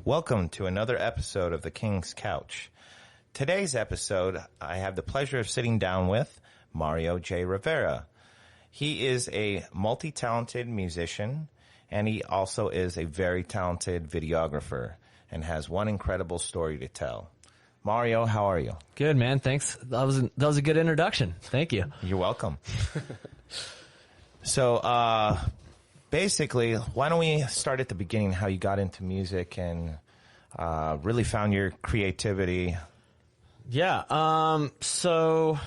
Welcome to another episode of The King's Couch. Today's episode, I have the pleasure of sitting down with Mario J Rivera. He is a multi-talented musician, and he also is a very talented videographer and has one incredible story to tell. Mario, how are you? Good, man. Thanks. That was a good introduction. Thank you. You're welcome. So, basically, why don't we start at the beginning, how you got into music and really found your creativity? Yeah. So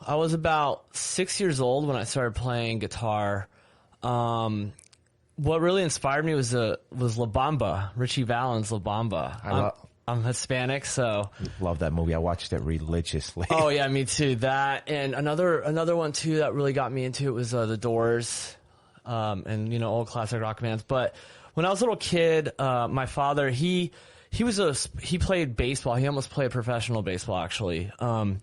I was about 6 years old when I started playing guitar. What really inspired me was La Bamba, Richie Valens' La Bamba. I'm Hispanic, so Love that movie. I watched it religiously. Oh yeah, me too. That and another one too that really got me into it was The Doors, and old classic rock bands. But when I was a little kid, my father he played baseball. He almost played professional baseball actually, and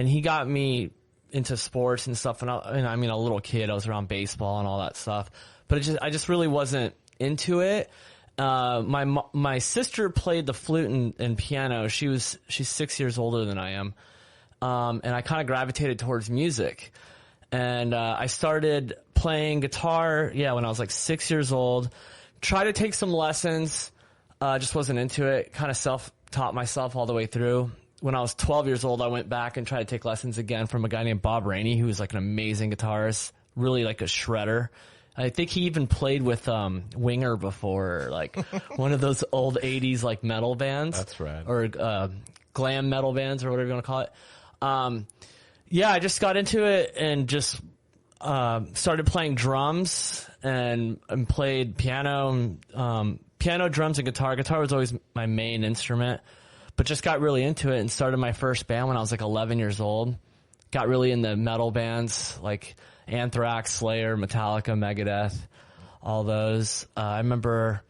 he got me into sports and stuff. And I mean, a little kid, I was around baseball and all that stuff. But I just really wasn't into it. My sister played the flute and piano. She's 6 years older than I am. And I kind of gravitated towards music. And I started playing guitar, when I was like 6 years old. Tried to take some lessons, just wasn't into it. Kind of self-taught myself all the way through. When I was 12 years old, I went back and tried to take lessons again from a guy named Bob Rainey, who was like an amazing guitarist, really like a shredder. I think he even played with Winger before, like one of those old 80s like metal bands. That's right. Or glam metal bands or whatever you want to call it. I just got into it and just started playing drums and played piano, drums, and guitar. Guitar was always my main instrument, but just got really into it and started my first band when I was like 11 years old. Got really into metal bands like Anthrax, Slayer, Metallica, Megadeth, all those. I remember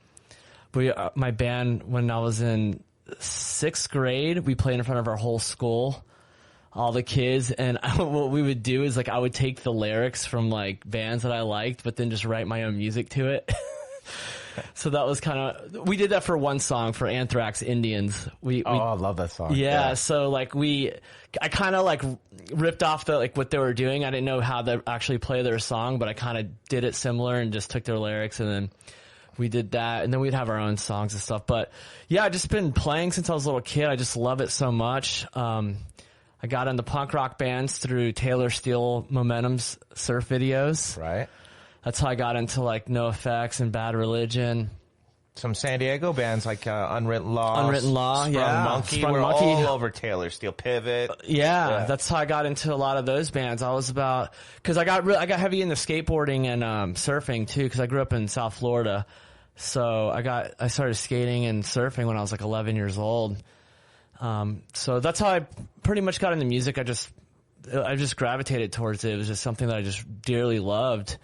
my band, when I was in 6th grade, we played in front of our whole school, all the kids, and what we would do is like I would take the lyrics from like bands that I liked, but then just write my own music to it. So that was we did that for one song for Anthrax, Indians. I love that song. Yeah. So like I kind of like ripped off what they were doing. I didn't know how to actually play their song, but I kind of did it similar and just took their lyrics, and then we did that, and then we'd have our own songs and stuff. But yeah, I've just been playing since I was a little kid. I just love it so much. I got into punk rock bands through Taylor Steele Momentum's surf videos. Right. That's how I got into like NoFX and Bad Religion. Some San Diego bands like Unwritten Law, yeah. Monkey. Sprung We're Monkey. all over Taylor Steele, Pivot. Yeah, that's how I got into a lot of those bands. I was because I got heavy into skateboarding and surfing too, because I grew up in South Florida. So I started skating and surfing when I was like 11 years old. So that's how I pretty much got into music. I just gravitated towards it. It was just something that I just dearly loved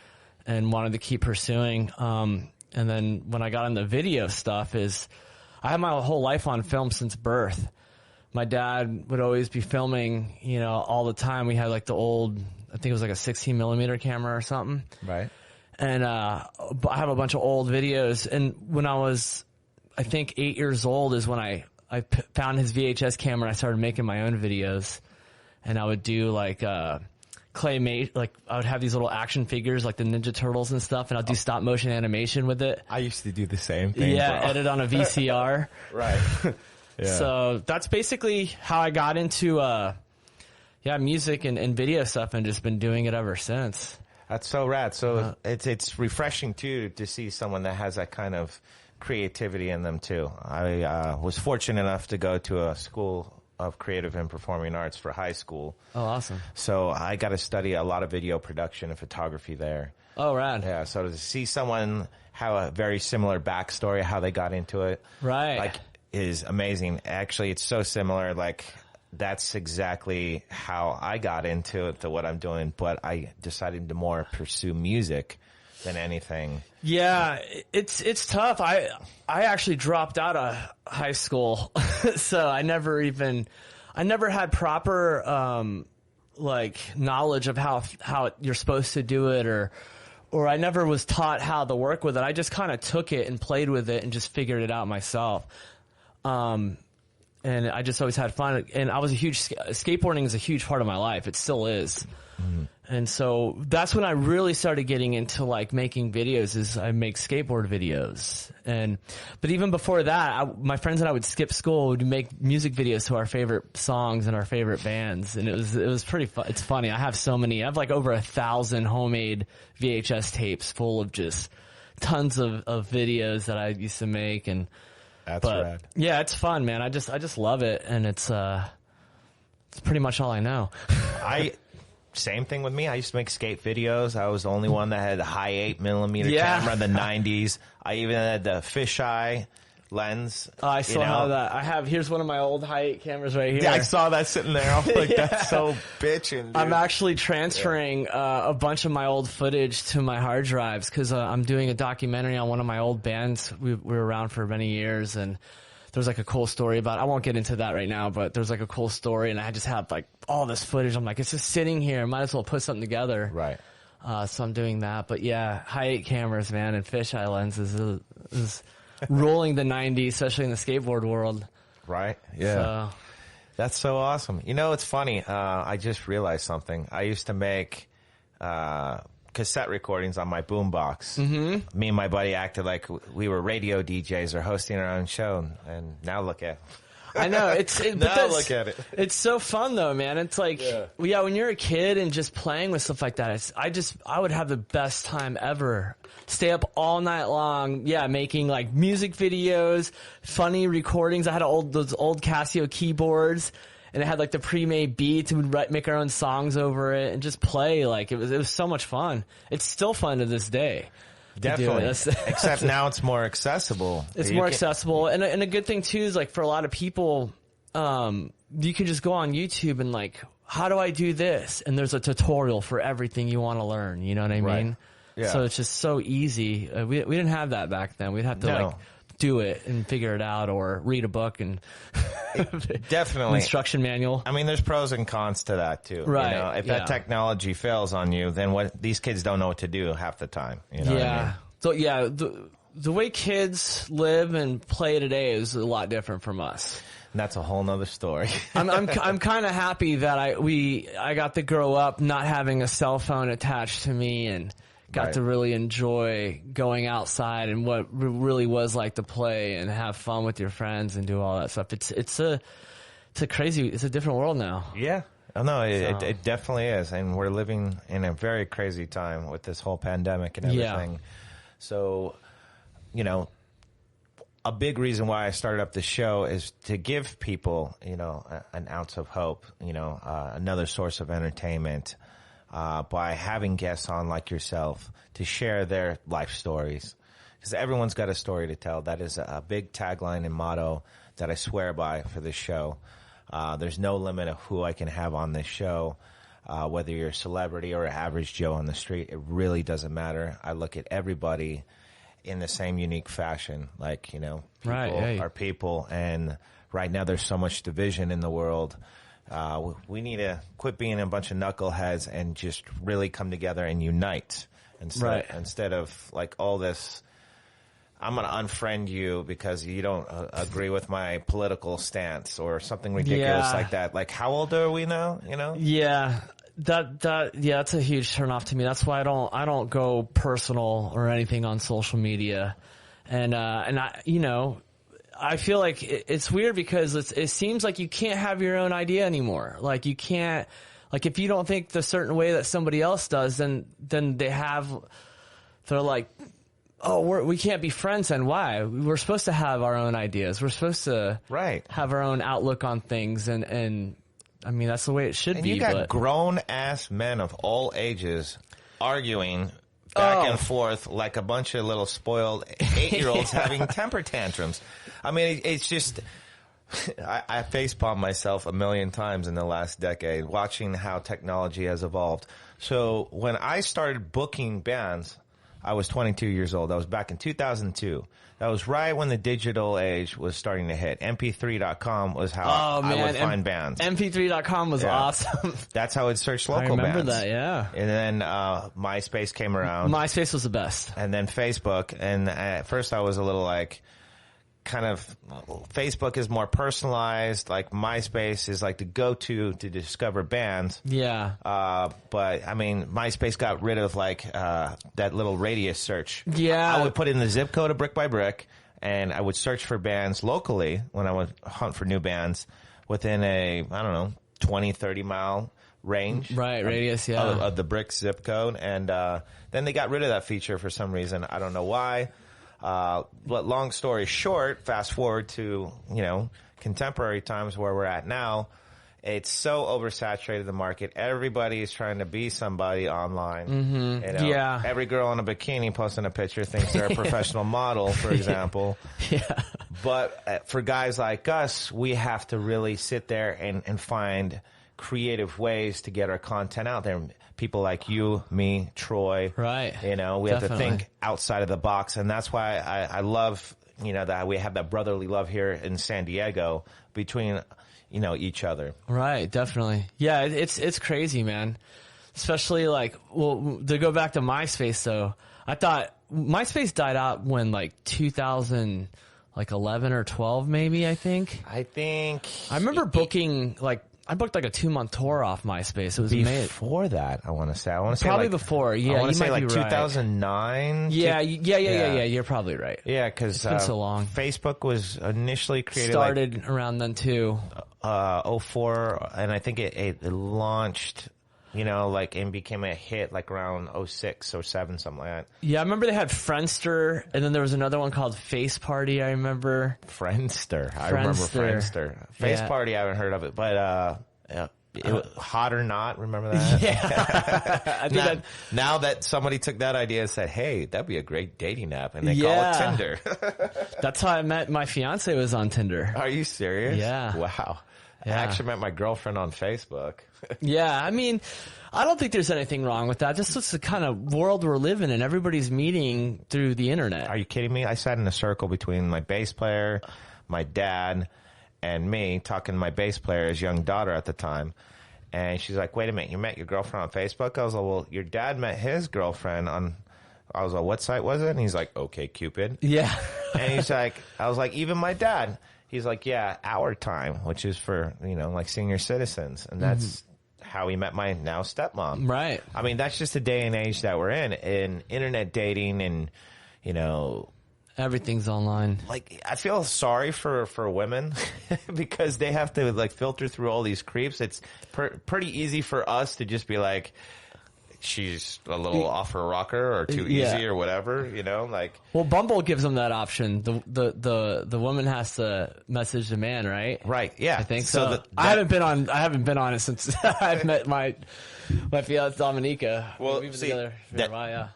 and wanted to keep pursuing. And then when I got into video stuff I had my whole life on film since birth. My dad would always be filming, all the time. We had like the old, I think it was like a 16 millimeter camera or something. Right. And, I have a bunch of old videos. And when I was, I think 8 years old is when I found his VHS camera and I started making my own videos. And I would do like, claymate, like I would have these little action figures like the Ninja Turtles and stuff, and I'll do stop motion animation with it. I used to do the same thing. Yeah, edit on a VCR. Right. Yeah. So that's basically how I got into music and video stuff, and just been doing it ever since. That's so rad. So it's refreshing too to see someone that has that kind of creativity in them too. I was fortunate enough to go to a school of creative and performing arts for high school. Oh, awesome. So I got to study a lot of video production and photography there. Oh, rad. Yeah, so to see someone have a very similar backstory, how they got into it, right, is amazing. Actually, it's so similar, that's exactly how I got into it, to what I'm doing, but I decided to more pursue music than anything. Yeah, it's tough. I actually dropped out of high school, so I never had proper knowledge of how you're supposed to do it, or I never was taught how to work with it. I just kind of took it and played with it and just figured it out myself. And I just always had fun. And I was skateboarding is a huge part of my life. It still is. Mm. And so that's when I really started getting into like making videos. Is I make skateboard videos. But even before that, my friends and I would skip school, would make music videos to our favorite songs and our favorite bands. And it was pretty fun. It's funny. I have like over 1,000 homemade VHS tapes full of just tons of videos that I used to make. And that's rad. Yeah, it's fun, man. I just love it. And it's pretty much all I know. Same thing with me. I used to make skate videos. I was the only one that had a high 8mm camera in the 90s. I even had the fisheye lens. Oh, I still have that. Here's one of my old high 8 cameras right here. Yeah, I saw that sitting there. I was like, that's so bitchin', dude. I'm actually transferring a bunch of my old footage to my hard drives because I'm doing a documentary on one of my old bands. We were around for many years, and there's like a cool story about it. I won't get into that right now, but there's like a cool story, and I just have like all this footage. I'm like, it's just sitting here. Might as well put something together. Right. So I'm doing that. But yeah, high 8 cameras, man, and fisheye lenses is ruling the 90s, especially in the skateboard world. Right. Yeah. So. That's so awesome. You know, it's funny. I just realized something. I used to make cassette recordings on my boombox. Mm-hmm. Me and my buddy acted like we were radio DJs or hosting our own show, and now look at it. I know now look at it. It's so fun though, man. It's like, yeah, when you're a kid and just playing with stuff like that, I would have the best time ever. Stay up all night long, making like music videos, funny recordings. I had those old Casio keyboards. And it had like the pre-made beats, and we'd make our own songs over it and just play. Like it was so much fun. It's still fun to this day. Definitely. Except now it's more accessible. It's more accessible. And a good thing too is like for a lot of people, you can just go on YouTube and like, how do I do this? And there's a tutorial for everything you want to learn. You know what I mean? Right. Yeah. So it's just so easy. We didn't have that back then. We'd have to like do it and figure it out, or read a book and definitely instruction manual. I mean, there's pros and cons to that too. Right. You know, if that technology fails on you, then these kids don't know what to do half the time. You know what I mean? So the way kids live and play today is a lot different from us. And that's a whole nother story. I'm kind of happy that I got to grow up not having a cell phone attached to me, and got to really enjoy going outside and what really was like to play and have fun with your friends and do all that stuff. It's a different world now. Yeah. Oh, no, it definitely is. And we're living in a very crazy time with this whole pandemic and everything. Yeah. So, you know, a big reason why I started up the show is to give people, you know, an ounce of hope, you know, another source of entertainment. By having guests on like yourself to share their life stories. Because everyone's got a story to tell. That is a big tagline and motto that I swear by for this show. There's no limit of who I can have on this show. Whether you're a celebrity or an average Joe on the street, it really doesn't matter. I look at everybody in the same unique fashion. Like, you know, people are people. And right now there's so much division in the world. We need to quit being a bunch of knuckleheads and just really come together and unite instead of like all this. I'm going to unfriend you because you don't agree with my political stance or something ridiculous like that. Like, how old are we now? You know? Yeah. That's a huge turnoff to me. That's why I don't go personal or anything on social media. And I, you know, I feel like it's weird because it seems like you can't have your own idea anymore. Like you can't, like if you don't think the certain way that somebody else does, then they're like, oh, we can't be friends. And why? We're supposed to have our own ideas. We're supposed to have our own outlook on things. And I mean, that's the way it should be. You got grown ass men of all ages arguing back and forth like a bunch of little spoiled 8-year-olds having temper tantrums. I mean, it's just, I facepalm myself a million times in the last decade watching how technology has evolved. So when I started booking bands, I was 22 years old. That was back in 2002. That was right when the digital age was starting to hit. MP3.com was how I would find bands. MP3.com was awesome. That's how I'd search local bands. I remember that, yeah. And then MySpace came around. MySpace was the best. And then Facebook. And at first I was a little like, kind of, Facebook is more personalized. Like MySpace is like the go-to to discover bands. Yeah. But I mean, MySpace got rid of like that little radius search. Yeah. I would put in the zip code of brick by brick, and I would search for bands locally when I would hunt for new bands within a, I don't know, 20, 30 mile range. Right, radius, yeah. Of the brick zip code. And then they got rid of that feature for some reason. I don't know why. But long story short, fast forward to, contemporary times where we're at now, it's so oversaturated the market. Everybody is trying to be somebody online. Mm-hmm. Yeah. Every girl in a bikini posting a picture thinks they're a professional model, for example. Yeah. But for guys like us, we have to really sit there and find creative ways to get our content out there. People like you, me, Troy. Right. We have to think outside of the box. And that's why I love, that we have that brotherly love here in San Diego between, each other. Right. Definitely. Yeah. It's crazy, man. Especially to go back to MySpace though, I thought MySpace died out when 2011 or 12 maybe, I think. I remember booking I booked a 2-month tour off MySpace. It was amazing. Before that, I want to say. Probably before. Yeah, I want to say might be 2009. Yeah. You're probably right. Yeah, because it's been so long. Facebook was initially created. Started around then too. 04, and I think it launched. And became a hit around 06 or 07, something like that. Yeah, I remember they had Friendster, and then there was another one called Face Party, I remember. Friendster. I remember Friendster. Face Party, I haven't heard of it, but Hot or Not, remember that? Yeah. Now that somebody took that idea and said, hey, that'd be a great dating app, and they call it Tinder. That's how I met my fiance, was on Tinder. Are you serious? Yeah. Wow. Yeah. I actually met my girlfriend on Facebook. Yeah, I mean, I don't think there's anything wrong with that. Just it's the kind of world we're living in. Everybody's meeting through the internet. Are you kidding me? I sat in a circle between my bass player, my dad, and me, talking to my bass player's young daughter at the time. And she's like, wait a minute, you met your girlfriend on Facebook? I was like, well, your dad met his girlfriend on... I was like, what site was it? And he's like, okay, Cupid. Yeah. And he's like, I was like, even my dad... He's like, yeah, Our Time, which is for, senior citizens. And that's how he met my now stepmom. Right. I mean, that's just the day and age that we're in internet dating and, everything's online. I feel sorry for women because they have to, filter through all these creeps. It's pretty easy for us to just be like, she's a little off her rocker or too easy or whatever, Well, Bumble gives them that option. The woman has to message the man, right? Right. Yeah. I think so. I haven't been on it since I've met my fiance Dominica. Well, we've been together for a while, yeah.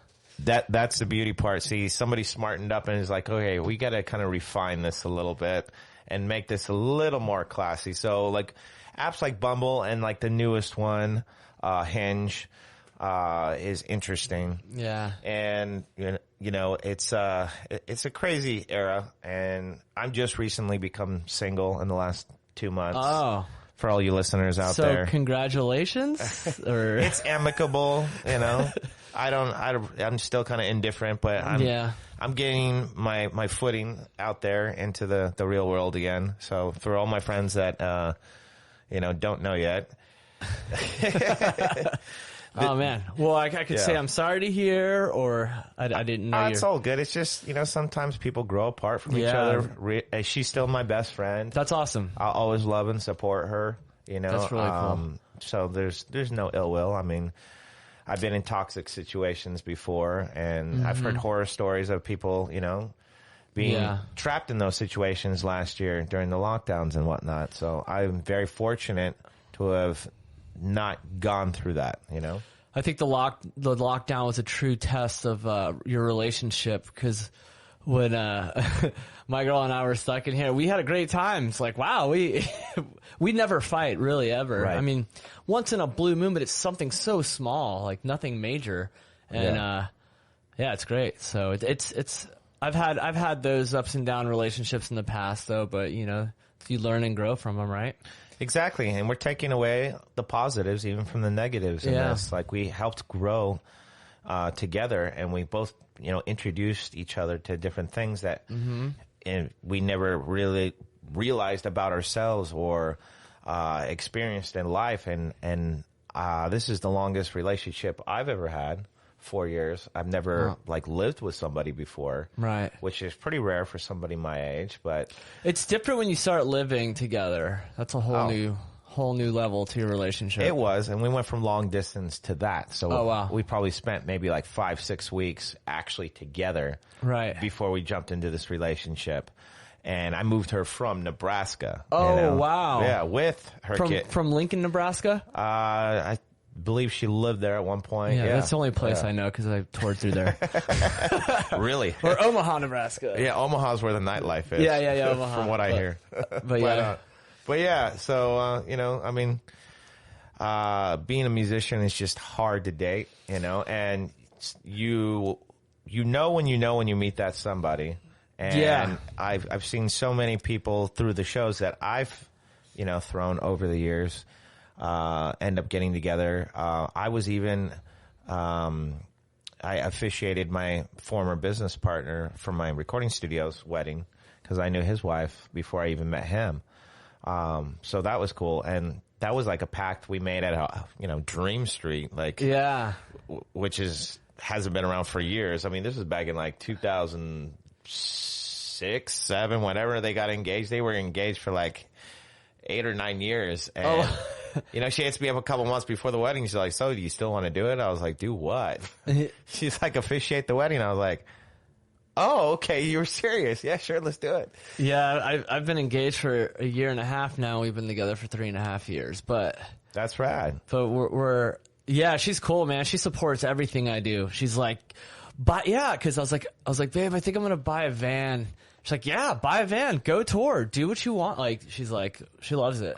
That's the beauty part. See, somebody smartened up and is like, okay, we got to kind of refine this a little bit and make this a little more classy. So apps like Bumble and the newest one, Hinge, is interesting. Yeah. And, it's a crazy era, and I'm just recently become single in the last 2 months. Oh. For all you listeners out there. So congratulations. Or it's amicable, I'm still kind of indifferent, but I'm getting my footing out there into the real world again. So for all my friends that, don't know yet. Oh man! Well, I could say I'm sorry to hear, or I didn't know. It's all good. It's just sometimes people grow apart from each other. She's still my best friend. That's awesome. I'll always love and support her. That's really cool. So there's no ill will. I mean, I've been in toxic situations before, and I've heard horror stories of people, being trapped in those situations last year during the lockdowns and whatnot. So I'm very fortunate to have not gone through that, I think the lockdown was a true test of your relationship, because when my girl and I were stuck in here, we had a great time. It's like, wow, we never fight really ever. Right. I mean, once in a blue moon, but it's something so small, nothing major. And Yeah, it's great. So it's I've had those ups and down relationships in the past though, but you know, you learn and grow from them, right? Exactly. And we're taking away the positives even from the negatives in this. Like, we helped grow together, and we both, you know, introduced each other to different things that and we never really realized about ourselves or experienced in life. And this is the longest relationship I've ever had. 4 years. I've never like lived with somebody before, right? Which is pretty rare for somebody my age, but it's different when you start living together. That's a whole new level to your relationship. It was, and we went from long distance to that. So wow. we probably spent maybe like 5-6 weeks actually together, right, before we jumped into this relationship. And I moved her from Nebraska. Oh, you know? Wow! Yeah, with her kid from Lincoln, Nebraska. I believe she lived there at one point. Yeah, that's the only place I know because I toured through there. Really? Or Omaha, Nebraska. Yeah, Omaha's where the nightlife is. Yeah, Omaha. From what I hear. But yeah, so, you know, I mean, being a musician is just hard to date, you know, and you know when you meet that somebody. And I've seen so many people through the shows that I've, you know, thrown over the years, end up getting together. I was even, I officiated my former business partner for my recording studio's wedding because I knew his wife before I even met him. So that was cool. And that was like a pact we made at, you know, Dream Street, like, which hasn't been around for years. I mean, this was back in like 2006, 7, whenever they got engaged. They were engaged for like 8 or 9 years. And, you know, she asked me up a couple months before the wedding. She's like, so do you still want to do it? I was like, do what? She's like, officiate the wedding. I was like, oh, okay, you were serious. Yeah, sure, let's do it. Yeah, I've been engaged for 1.5 years now. We've been together for 3.5 years, but that's rad. But we're yeah, she's cool, man. She supports everything I do. She's like, because I was like, babe, I think I'm gonna buy a van. She's like, yeah, buy a van, go tour, do what you want. Like, she's like, she loves it.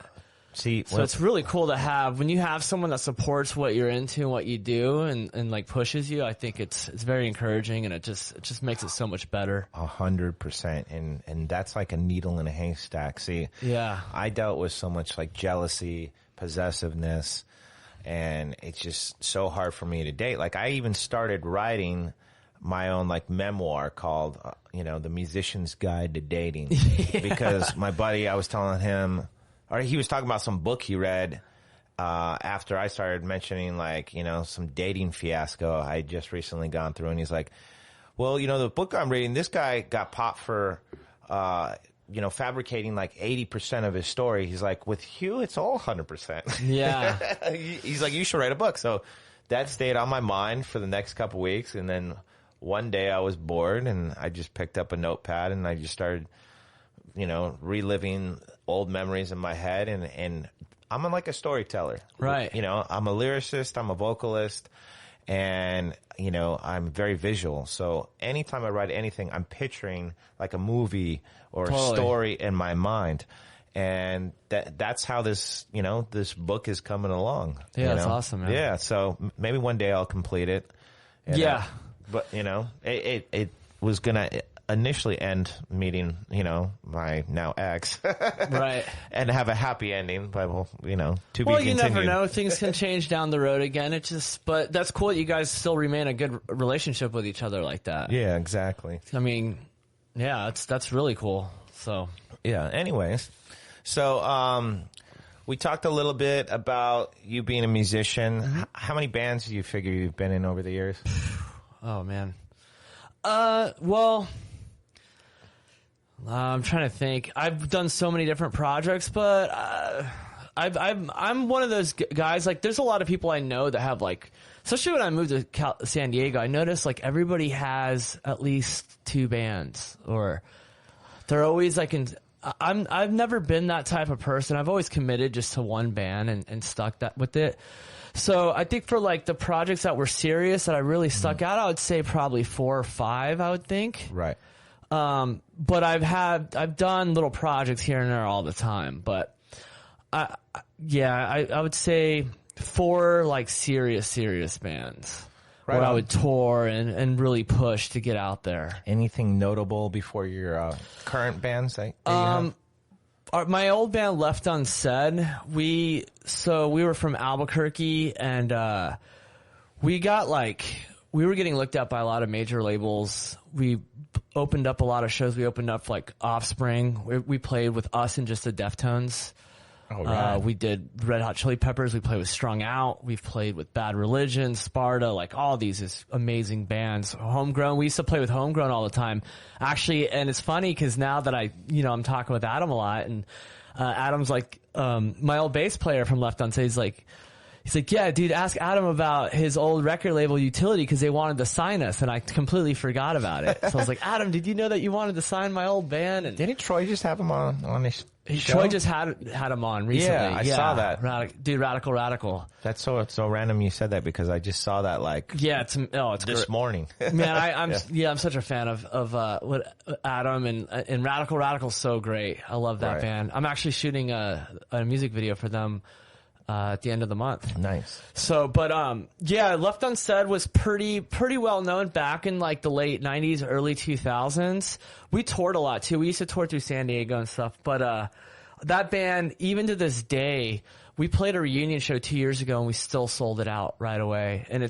See, so it's really cool to have when you have someone that supports what you're into and what you do and like pushes you. I think it's very encouraging, and it just makes it so much better. 100%, and that's like a needle in a haystack. See, I dealt with so much like jealousy, possessiveness, and it's just so hard for me to date. Like, I even started writing my own like memoir called, you know, The Musician's Guide to Dating, because my buddy, I was telling him. Or he was talking about some book he read after I started mentioning, like, you know, some dating fiasco I had just recently gone through. And he's like, well, you know, the book I'm reading, this guy got popped for, you know, fabricating like 80% of his story. He's like, with Hugh, it's all 100%. Yeah. He's like, you should write a book. So that stayed on my mind for the next couple weeks. And then one day I was bored and I just picked up a notepad and I just started, you know, reliving old memories in my head, and I'm like a storyteller. Right. You know, I'm a lyricist, I'm a vocalist, and, you know, I'm very visual. So anytime I write anything, I'm picturing like a movie or a story in my mind. And that's how this, you know, this book is coming along. Yeah, that's awesome, man. Yeah, so maybe one day I'll complete it. But, you know, it was going to initially end meeting, you know, my now ex, right, and have a happy ending. But well, you know, to be continued. Well, you never know; things can change down the road again. It just, but that's cool that you guys still remain a good relationship with each other like that. Yeah, exactly. I mean, yeah, that's really cool. So yeah. Anyways, so we talked a little bit about you being a musician. Mm-hmm. How many bands do you figure you've been in over the years? Oh man, well. I'm trying to think. I've done so many different projects, but I'm one of those guys. Like, there's a lot of people I know that have, like, especially when I moved to San Diego, I noticed like everybody has at least 2 bands, or they're always like I've never been that type of person. I've always committed just to one band and stuck with it. So I think for like the projects that were serious that I really stuck out, I would say probably 4 or 5. I would think. Right. But I've done little projects here and there all the time, but I would say 4 like serious bands where I would tour and really push to get out there. Anything notable before your current bands that you have? My old band, Left Unsaid, we were from Albuquerque, and we were getting looked at by a lot of major labels. We opened up a lot of shows. We opened up like Offspring. We played with Us and Just the Deftones. Oh, right. We did Red Hot Chili Peppers. We played with Strung Out. We've played with Bad Religion, Sparta, like all these amazing bands. Homegrown. We used to play with Homegrown all the time. Actually, and it's funny because now that I'm talking with Adam a lot, and Adam's like, my old bass player from Left Unsaid, he's like, yeah, dude, ask Adam about his old record label Utility because they wanted to sign us, and I completely forgot about it. So I was like, Adam, did you know that you wanted to sign my old band? And didn't Troy just have him on his show? Troy just had him on recently. Yeah, I saw that. Radical. That's so random you said that because I just saw that it's this morning. Man, I'm such a fan of what Adam and Radical's so great. I love that band. I'm actually shooting a music video for them at the end of the month. Nice. So, but Left Unsaid was pretty well known back in like the late 90s, early 2000s. We toured a lot too. We used to tour through San Diego and stuff. But that band, even to this day, we played a reunion show 2 years ago and we still sold it out right away. And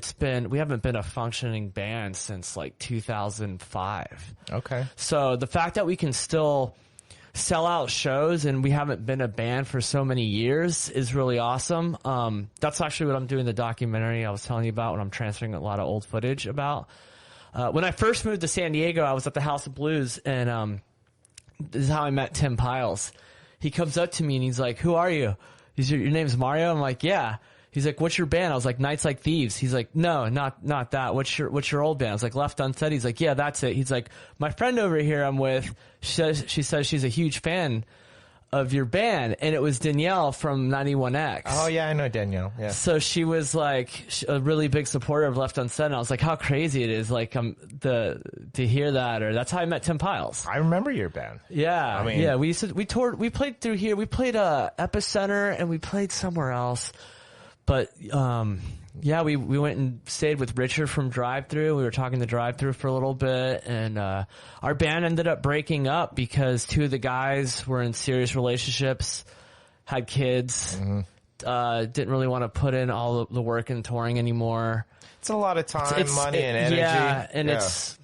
we haven't been a functioning band since like 2005. Okay. So the fact that we can still sell out shows and we haven't been a band for so many years is really awesome. That's actually what I'm doing the documentary I was telling you about when I'm transferring a lot of old footage about. When I first moved to San Diego, I was at the House of Blues, and this is how I met Tim Pyles. He comes up to me and he's like, "Who are you?" He's your name's Mario? I'm like, "Yeah." He's like, "What's your band?" I was like, "Nights Like Thieves." He's like, "No, not that. What's your old band?" I was like, "Left Unsaid." He's like, "Yeah, that's it." He's like, "My friend over here I'm with, she says she's a huge fan of your band," and it was Danielle from 91X. Oh yeah, I know Danielle. Yeah. So she was like a really big supporter of Left Unsaid, and I was like, how crazy it is, like to hear that. Or that's how I met Tim Pyles. I remember your band. Yeah, we toured, we played through here, we played Epicenter, and we played somewhere else. But we went and stayed with Richard from Drive Thru. We were talking to Drive Thru for a little bit, and our band ended up breaking up because two of the guys were in serious relationships, had kids, didn't really want to put in all the work in touring anymore. It's a lot of time, money, and energy. Yeah, and it's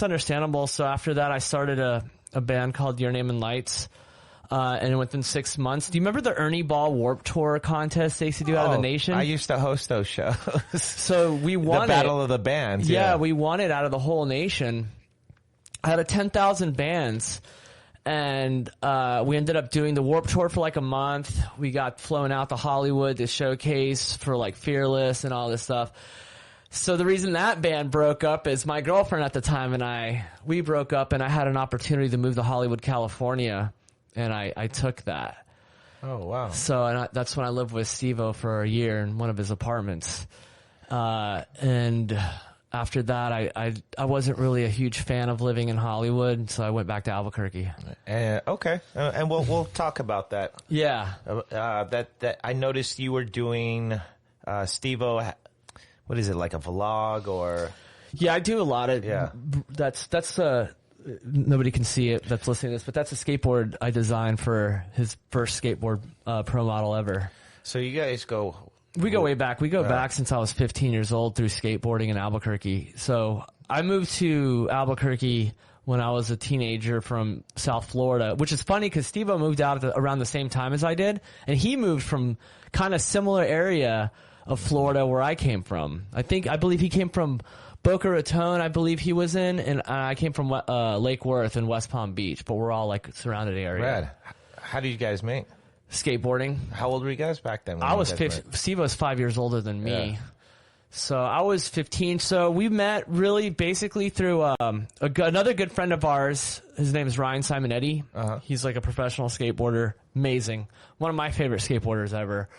understandable. So after that, I started a band called Your Name in Lights. And within 6 months, do you remember the Ernie Ball Warped Tour contest they used to do out of the nation? I used to host those shows. So we won the Battle of the Bands. Yeah, we won it out of the whole nation. Out of 10,000 bands. And we ended up doing the Warped Tour for like a month. We got flown out to Hollywood to showcase for like Fearless and all this stuff. So the reason that band broke up is my girlfriend at the time and we broke up, and I had an opportunity to move to Hollywood, California. And I took that. Oh, wow. So that's when I lived with Steve-O for a year in one of his apartments. And after that, I wasn't really a huge fan of living in Hollywood, so I went back to Albuquerque. Okay. And we'll talk about that. Yeah. That I noticed you were doing Steve-O, what is it, like a vlog or? Yeah, I do a lot of, that's nobody can see it that's listening to this, but that's a skateboard I designed for his first skateboard pro model ever. So you guys go... We go way back. We go back since I was 15 years old through skateboarding in Albuquerque. So I moved to Albuquerque when I was a teenager from South Florida, which is funny because Steve-O moved out around the same time as I did, and he moved from kind of similar area of Florida where I came from. I believe he came from Boca Raton, I believe he was in, and I came from Lake Worth in West Palm Beach, but we're all like surrounded area. Rad. How did you guys meet? Skateboarding. How old were you guys back then? I was 15. Steve was 5 years older than me. Yeah. So I was 15. So we met really basically through another good friend of ours. His name is Ryan Simonetti. He's like a professional skateboarder. Amazing. One of my favorite skateboarders ever.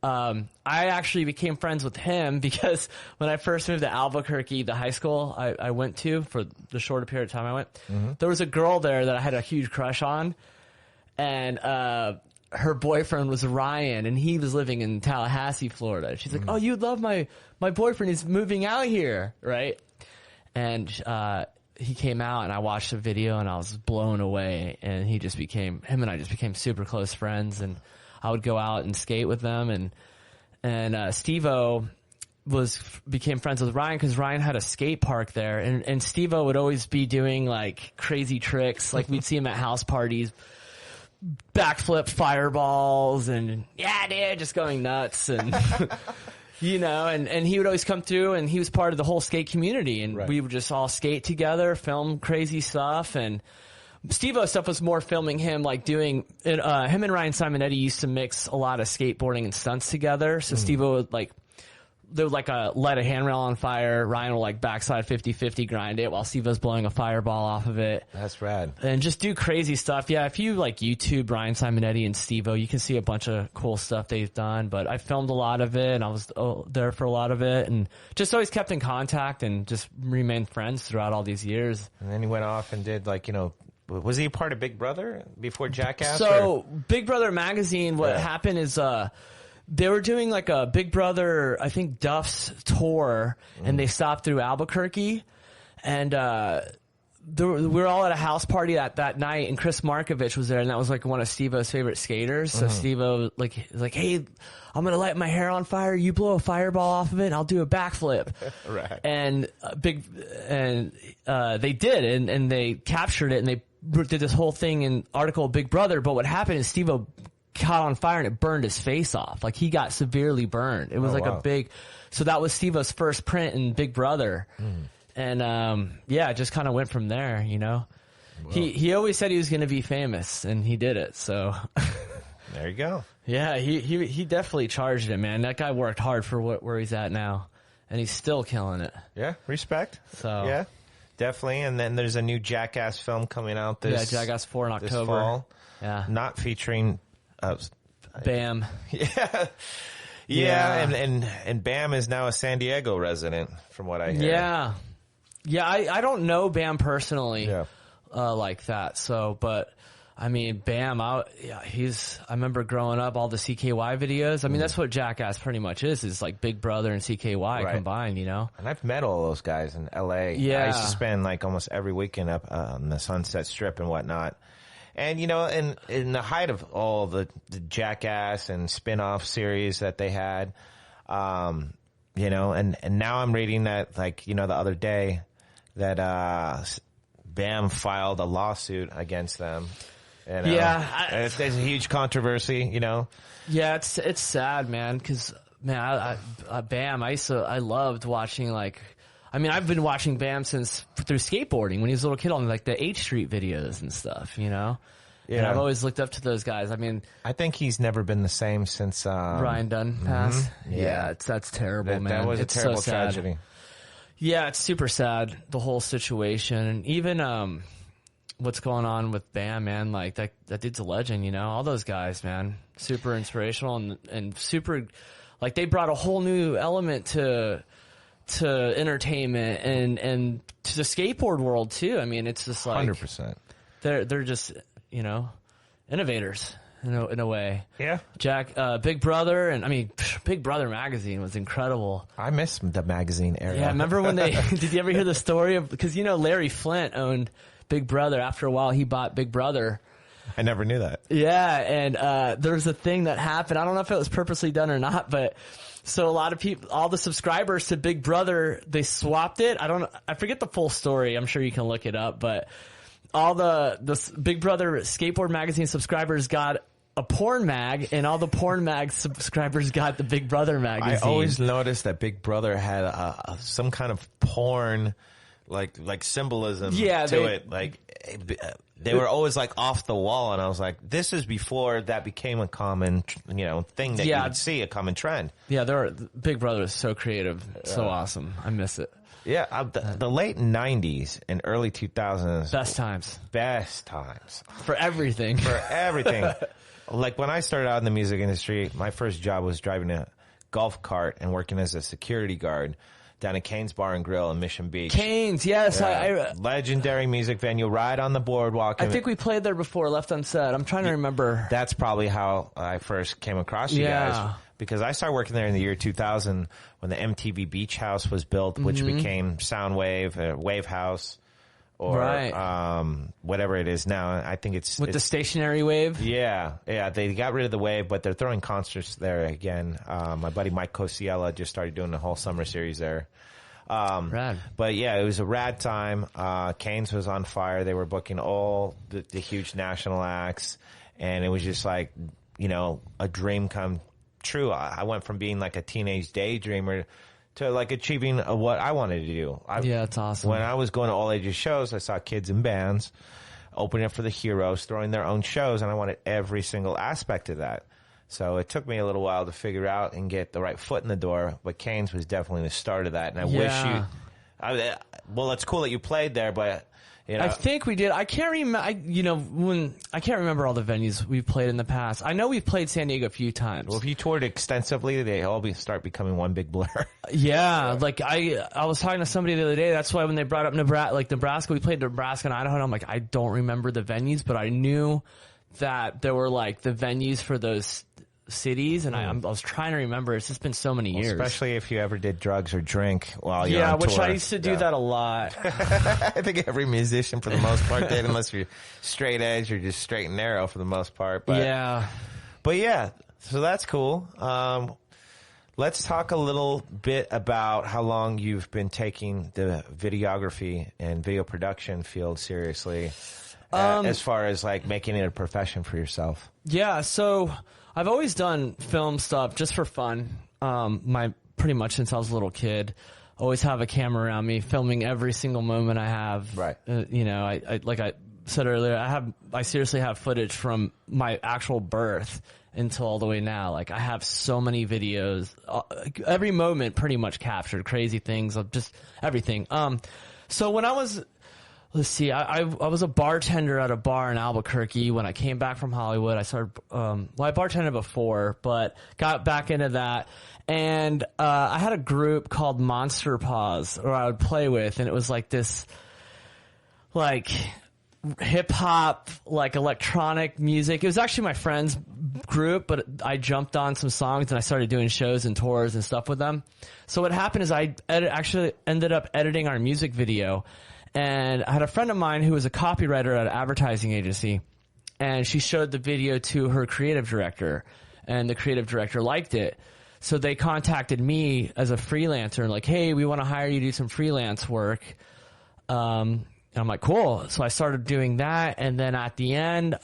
I actually became friends with him because when I first moved to Albuquerque, the high school I went to for the shorter period of time I went, there was a girl there that I had a huge crush on. And her boyfriend was Ryan, and he was living in Tallahassee, Florida. She's like, "Oh, you'd love my boyfriend. He's moving out here, right?" And he came out, and I watched the video, and I was blown away. And him and I just became super close friends. And I would go out and skate with them, and Steve-O became friends with Ryan because Ryan had a skate park there, and Steve-O would always be doing like crazy tricks. Like we'd see him at house parties, backflip fireballs, and yeah, dude, just going nuts, and you know, and he would always come through, and he was part of the whole skate community, and we would just all skate together, film crazy stuff. And Steve-O stuff was more filming him, like doing it. Him and Ryan Simonetti used to mix a lot of skateboarding and stunts together. So Steve-O would they would light a handrail on fire. Ryan will like backside 50-50 grind it while Steve-O's blowing a fireball off of it. That's rad. And just do crazy stuff. Yeah, if you like YouTube Ryan Simonetti and Steve-O, you can see a bunch of cool stuff they've done. But I filmed a lot of it, and I was there for a lot of it, and just always kept in contact and just remained friends throughout all these years. And then he went off and did was he a part of Big Brother before Jackass? So Big Brother magazine, what happened is they were doing like a Big Brother, I think Duff's tour, and they stopped through Albuquerque, and we were all at a house party that night, and Chris Markovich was there, and that was like one of Steve-O's favorite skaters. So Steve-O was like, "Hey, I'm gonna light my hair on fire. You blow a fireball off of it, and I'll do a backflip." Right. And they did, and they captured it, and they did this whole thing in article Big Brother. But what happened is Steve-O caught on fire and it burned his face off. Like he got severely burned. It was so that was Steve-O's first print in Big Brother. And, it just kind of went from there, you know. He always said he was going to be famous, and he did it. So there you go. Yeah, he definitely charged it, man. That guy worked hard for where he's at now, and he's still killing it. Yeah, respect. So yeah, definitely. And then there's a new Jackass film coming out Jackass 4 in October. Fall. Yeah, not featuring Bam. Yeah, and Bam is now a San Diego resident, from what I hear. Yeah. I don't know Bam personally, like that. So, but I mean, Bam, I remember growing up, all the CKY videos. I mean, that's what Jackass pretty much is like Big Brother and CKY combined, you know? And I've met all those guys in LA. Yeah. I used to spend like almost every weekend up on the Sunset Strip and whatnot. And, you know, in the height of all the Jackass and spin-off series that they had, you know, and now I'm reading that, like, you know, the other day that Bam filed a lawsuit against them. And, there's a huge controversy, you know. Yeah, it's sad, man, because, man, Bam, I loved watching, like, I mean, I've been watching Bam through skateboarding when he was a little kid on like the H Street videos and stuff, you know? Yeah. And I've always looked up to those guys. I mean, I think he's never been the same since Ryan Dunn passed. Yeah, that's terrible, man. That was a terrible tragedy. Yeah, it's super sad, the whole situation. And even what's going on with Bam, man, like that dude's a legend, you know? All those guys, man. Super inspirational and super, like, they brought a whole new element to entertainment and to the skateboard world too. I mean, it's just like 100%. They're just, you know, innovators in a way. Yeah. Big Brother, and I mean, Big Brother magazine was incredible. I miss the magazine era. Yeah, remember when did you ever hear the story of, because you know Larry Flint owned Big Brother. After a while, he bought Big Brother. I never knew that. Yeah, and there was a thing that happened. I don't know if it was purposely done or not, but so a lot of people, all the subscribers to Big Brother, they swapped it. I forget the full story. I'm sure you can look it up, but all the Big Brother skateboard magazine subscribers got a porn mag, and all the porn mag subscribers got the Big Brother magazine. I always noticed that Big Brother had some kind of porn, like symbolism to it. Like, they were always like off the wall, and I was like, this is before that became a common, you know, thing that you would see, a common trend. Yeah, Big Brother is so creative, so awesome. I miss it. Yeah, the late 90s and early 2000s. Best times. For everything. Like, when I started out in the music industry, my first job was driving a golf cart and working as a security guard down at Keynes Bar and Grill in Mission Beach. Keynes, yes. Yeah. Legendary music venue right on the boardwalk. I think we played there before, Left Unsaid. I'm trying to remember. That's probably how I first came across you guys. Because I started working there in the year 2000 when the MTV Beach House was built, which became Soundwave, Wave House, or whatever it is now. I think it's... With the stationary wave? Yeah. They got rid of the wave, but they're throwing concerts there again. My buddy Mike Cosiella just started doing the whole summer series there. Rad. But yeah, it was a rad time. Keynes was on fire. They were booking all the huge national acts, and it was just like, you know, a dream come true. I went from being like a teenage daydreamer to like achieving what I wanted to do. Yeah, it's awesome. When I was going to all ages shows, I saw kids in bands opening up for the heroes, throwing their own shows, and I wanted every single aspect of that. So it took me a little while to figure out and get the right foot in the door, but Keynes was definitely the start of that. And I wish you, well, it's cool that you played there, but you know. I think we did. I can't remember. I can't remember all the venues we've played in the past. I know we've played San Diego a few times. Well, if you toured extensively, they all start becoming one big blur. Yeah, like I was talking to somebody the other day. That's why when they brought up Nebraska, we played Nebraska and Idaho. And I'm like, I don't remember the venues, but I knew that there were like the venues for those cities, and I was trying to remember. It's just been so many years. Especially if you ever did drugs or drink while you're on tour. Which I used to do that a lot. I think every musician, for the most part, did, unless you're straight edge or just straight and narrow for the most part. But, yeah, so that's cool. Let's talk a little bit about how long you've been taking the videography and video production field seriously, as far as like making it a profession for yourself. Yeah, so I've always done film stuff just for fun. Pretty much since I was a little kid, always have a camera around me, filming every single moment I have. Right. You know, I like I said earlier, I seriously have footage from my actual birth until all the way now. Like I have so many videos, every moment pretty much captured, crazy things, of just everything. So when I was, let's see, I was a bartender at a bar in Albuquerque. When I came back from Hollywood, I started, I bartended before, but got back into that. And I had a group called Monster Paws, or I would play with, and it was like this, like, hip-hop, like, electronic music. It was actually my friend's group, but I jumped on some songs, and I started doing shows and tours and stuff with them. So what happened is I actually ended up editing our music video. And I had a friend of mine who was a copywriter at an advertising agency, and she showed the video to her creative director, and the creative director liked it. So they contacted me as a freelancer and like, hey, we want to hire you to do some freelance work. And I'm like, cool. So I started doing that, and then at the end,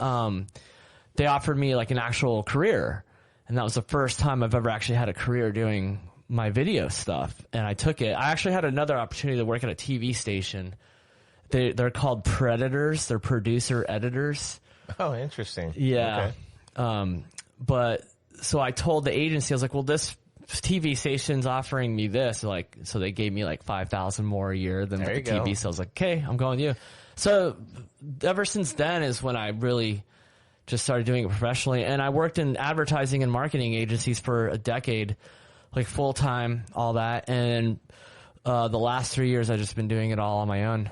they offered me like an actual career, and that was the first time I've ever actually had a career doing my video stuff, and I took it. I actually had another opportunity to work at a TV station. They're called Predators. They're producer editors. Oh, interesting. Yeah. Okay. But so I told the agency, I was like, well, this TV station's offering me this. Like, so they gave me like $5,000 more a year than the TV. So I was like, okay, I'm going with you. So ever since then is when I really just started doing it professionally. And I worked in advertising and marketing agencies for a decade, like full time, all that. And the last 3 years, I've just been doing it all on my own.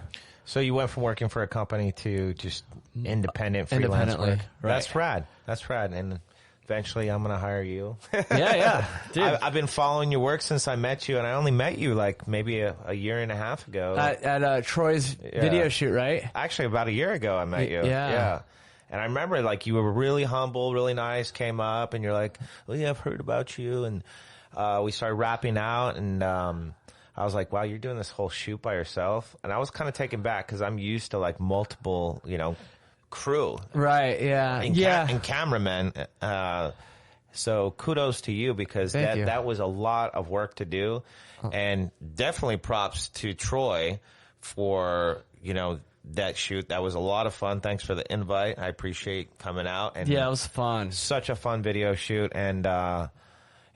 So you went from working for a company to just independent freelance work. Right. That's rad. And eventually I'm going to hire you. Yeah. Dude. I've been following your work since I met you, and I only met you like maybe a year and a half ago. At Troy's video shoot, right? Actually, about a year ago I met you. Yeah. And I remember like you were really humble, really nice, came up, and you're like, well, yeah, I've heard about you. And we started rapping out, and I was like, wow, you're doing this whole shoot by yourself? And I was kind of taken back because I'm used to like multiple, crew. Right, yeah. And cameramen. So kudos to you because that was a lot of work to do. And definitely props to Troy for, that shoot. That was a lot of fun. Thanks for the invite. I appreciate coming out. And yeah, it was fun. Such a fun video shoot. And,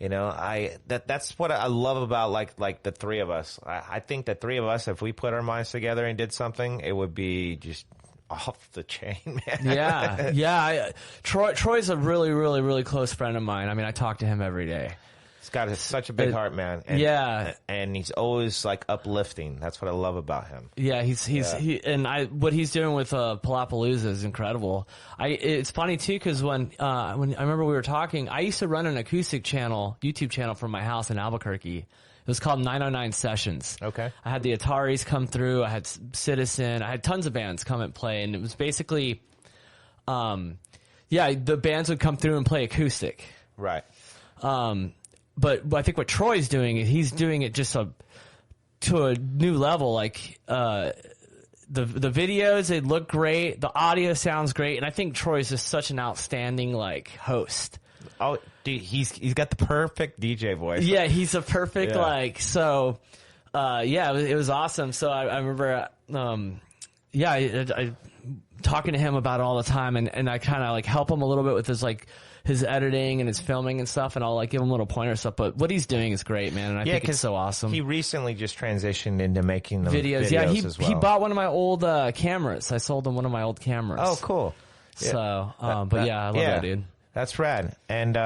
that's what I love about like the three of us. I think the three of us, if we put our minds together and did something, it would be just off the chain, man. Yeah. Troy's a really, really, really close friend of mine. I mean, I talk to him every day. He's got such a big heart, man. And, yeah, and he's always like uplifting. That's what I love about him. Yeah, what he's doing with Palapalooza is incredible. It's funny too because when I remember we were talking, I used to run an acoustic YouTube channel from my house in Albuquerque. It was called 909 Sessions. Okay. I had the Ataris come through. I had Citizen. I had tons of bands come and play, and it was basically, the bands would come through and play acoustic. Right. But I think what Troy's doing is he's doing it just to a new level. Like the videos, they look great, the audio sounds great, and I think Troy's just such an outstanding like host. Oh, dude, he's got the perfect DJ voice. Yeah, he's a perfect it was awesome. So I remember I talking to him about it all the time, and I kind of like help him a little bit with his editing and his filming and stuff, and I'll like give him little pointers stuff. But what he's doing is great, man, and I think it's so awesome. He recently just transitioned into making the videos. Yeah, as well. He bought one of my old cameras. I sold him one of my old cameras. Oh, cool. So, I love that, dude. That's rad. And